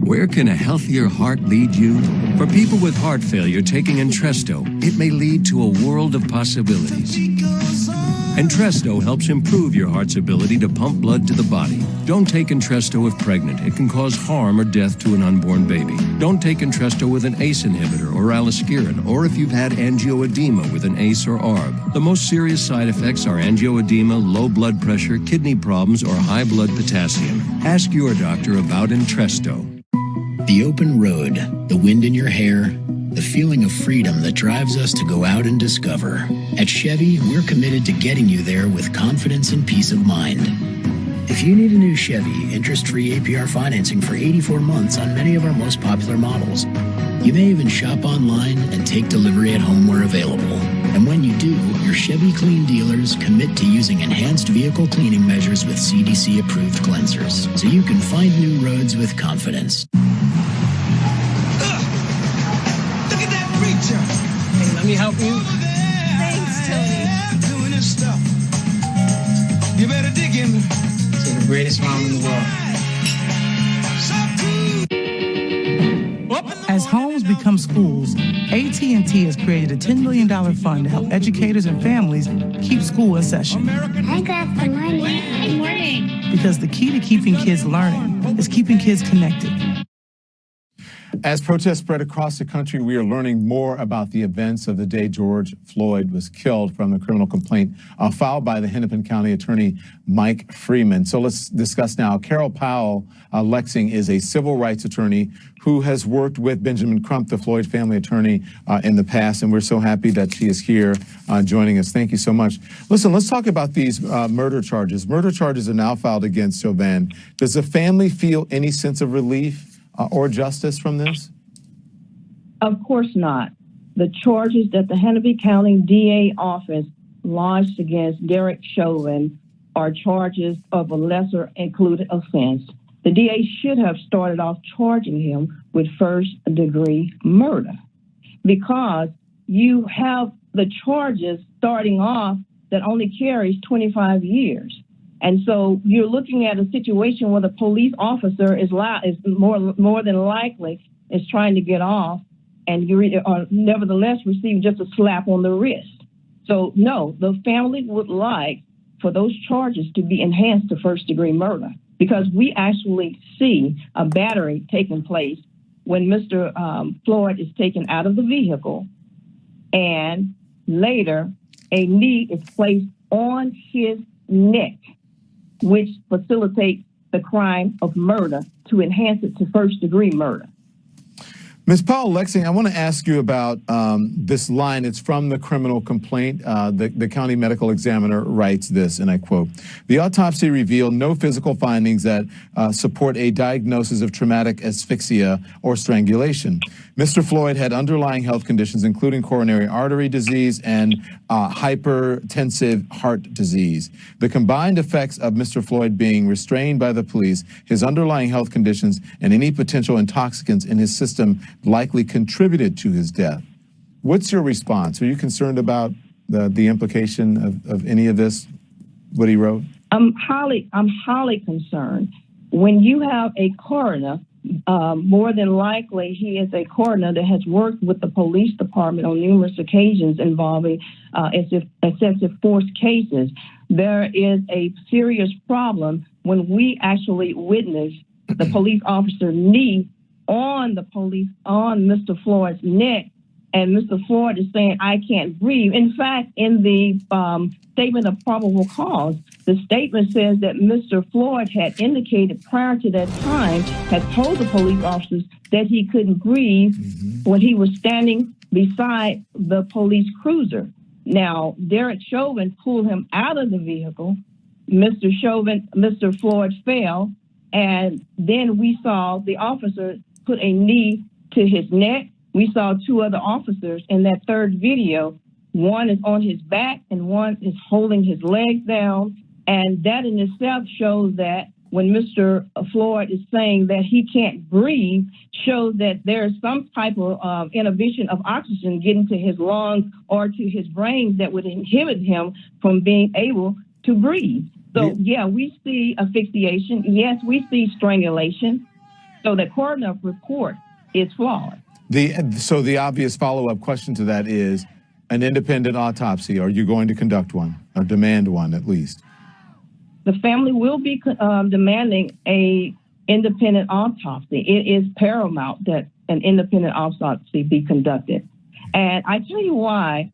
Speaker 15: Where can a healthier heart lead you? For people with heart failure taking Entresto, it may lead to a world of possibilities. Entresto helps improve your heart's ability to pump blood to the body. Don't take Entresto if pregnant. It can cause harm or death to an unborn baby. Don't take Entresto with an ACE inhibitor or aliskiren, or if you've had angioedema with an ACE or ARB. The most serious side effects are angioedema, low blood pressure, kidney problems, or high blood potassium. Ask your doctor about Entresto.
Speaker 21: The open road, the wind in your hair, the feeling of freedom that drives us to go out and discover. At Chevy, we're committed to getting you there with confidence and peace of mind. If you need a new Chevy, interest-free APR financing for 84 months on many of our most popular models. You may even shop online and take delivery at home where available. And when you do, your Chevy Clean dealers commit to using enhanced vehicle cleaning measures with CDC-approved cleansers, so you can find new roads with confidence.
Speaker 2: Look at that preacher.
Speaker 11: Hey, let me help you.
Speaker 2: Thanks, Tony. Doing this stuff. You better dig in.
Speaker 11: To the greatest mom in the world.
Speaker 27: As homes become schools, AT&T has created a $10 million fund to help educators and families keep school in session.
Speaker 18: Hi, Grandpa. Good morning. Good morning.
Speaker 27: Because the key to keeping kids learning is keeping kids connected.
Speaker 3: As protests spread across the country, we are learning more about the events of the day George Floyd was killed from the criminal complaint filed by the Hennepin County Attorney Mike Freeman. So let's discuss now. Carol Powell Lexing is a civil rights attorney who has worked with Benjamin Crump, the Floyd family attorney, in the past, and we're so happy that she is here joining us. Thank you so much. Listen, let's talk about these murder charges. Murder charges are now filed against Chauvin. Does the family feel any sense of relief or justice from this?
Speaker 28: Of course not. The charges that the Hennepin County DA office lodged against Derek Chauvin are charges of a lesser included offense. The DA should have started off charging him with first-degree murder, because you have the charges starting off that only carries 25 years. And so you're looking at a situation where the police officer is more than likely is trying to get off, and you nevertheless receive just a slap on the wrist. So no, the family would like for those charges to be enhanced to first-degree murder, because we actually see a battery taking place when Mr. Floyd is taken out of the vehicle, and later a knee is placed on his neck, which facilitates the crime of murder to enhance it to first-degree murder.
Speaker 3: Ms. Powell-Lexing, I want to ask you about this line. It's from the criminal complaint. The county medical examiner writes this, and I quote, "The autopsy revealed no physical findings that support a diagnosis of traumatic asphyxia or strangulation. Mr. Floyd had underlying health conditions, including coronary artery disease and hypertensive heart disease. The combined effects of Mr. Floyd being restrained by the police, his underlying health conditions, and any potential intoxicants in his system likely contributed to his death." What's your response? Are you concerned about the implication of any of this, what he wrote?
Speaker 28: I'm highly concerned. When you have a coroner, more than likely he is a coroner that has worked with the police department on numerous occasions involving excessive force cases. There is a serious problem when we actually witness the police officer knee on Mr. Floyd's neck, and Mr. Floyd is saying, "I can't breathe." In fact, in the statement of probable cause, the statement says that Mr. Floyd had indicated prior to that time, had told the police officers that he couldn't breathe when he was standing beside the police cruiser. Now, Derek Chauvin pulled him out of the vehicle. Mr. Floyd fell, and then we saw the officer put a knee to his neck. We saw two other officers in that third video. One is on his back and one is holding his legs down. And that in itself shows that when Mr. Floyd is saying that he can't breathe, shows that there is some type of inhibition of oxygen getting to his lungs or to his brain that would inhibit him from being able to breathe. So, yeah, we see asphyxiation. Yes, we see strangulation. So the coroner report is flawed.
Speaker 3: So the obvious follow-up question to that is an independent autopsy. Are you going to conduct one or demand one at least?
Speaker 28: The family will be demanding a independent autopsy. It is paramount that an independent autopsy be conducted. And I tell you why.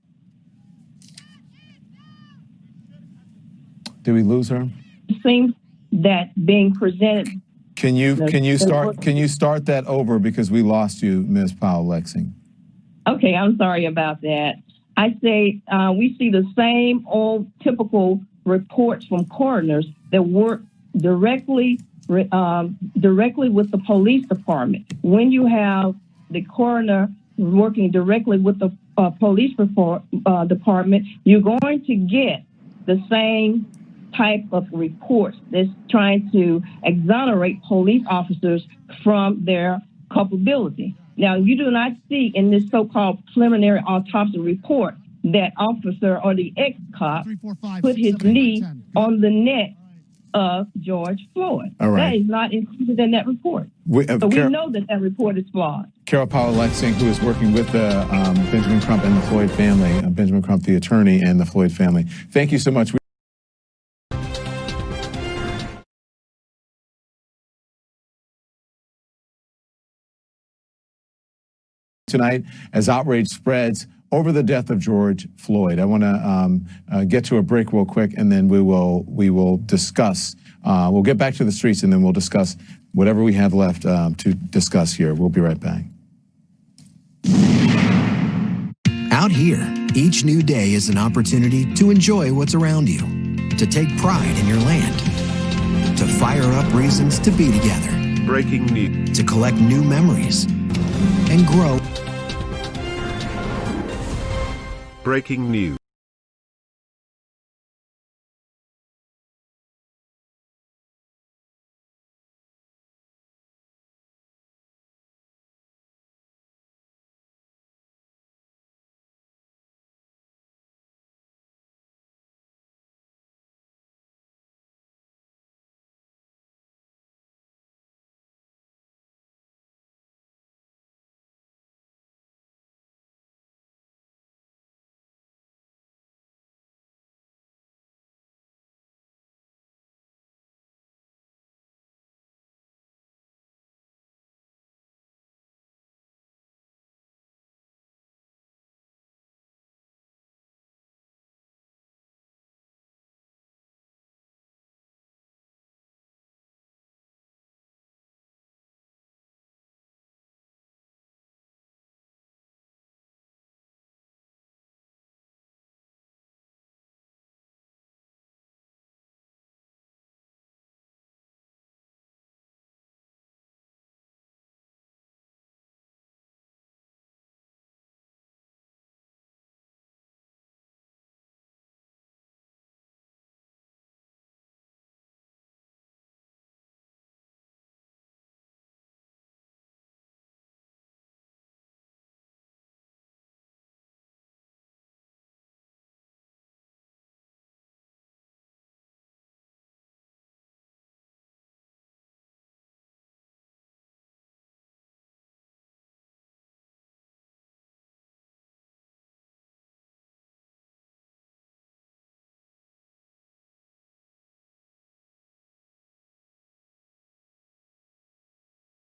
Speaker 3: Did we lose her?
Speaker 28: It seems that being presented.
Speaker 3: Can you start that over, because we lost you, Ms. Powell-Lexing?
Speaker 28: Okay, I'm sorry about that. I say we see the same old typical reports from coroners that work directly with the police department. When you have the coroner working directly with the police department, you're going to get the same type of reports that's trying to exonerate police officers from their culpability. Now, you do not see in this so-called preliminary autopsy report that officer or the ex-cop put his knee on the neck of George Floyd.
Speaker 3: All right.
Speaker 28: That is not included in that report. We know that report is flawed.
Speaker 3: Carol Powell-Lexing, who is working with Benjamin Crump and the Floyd family, Benjamin Crump, the attorney, and the Floyd family. Thank you so much. Tonight, as outrage spreads over the death of George Floyd. I want to get to a break real quick, and then we will discuss. We'll get back to the streets, and then we'll discuss whatever we have left to discuss here. We'll be right back.
Speaker 1: Out here, each new day is an opportunity to enjoy what's around you, to take pride in your land, to fire up reasons to be together.
Speaker 20: Breaking news.
Speaker 1: To collect new memories and grow.
Speaker 20: Breaking news.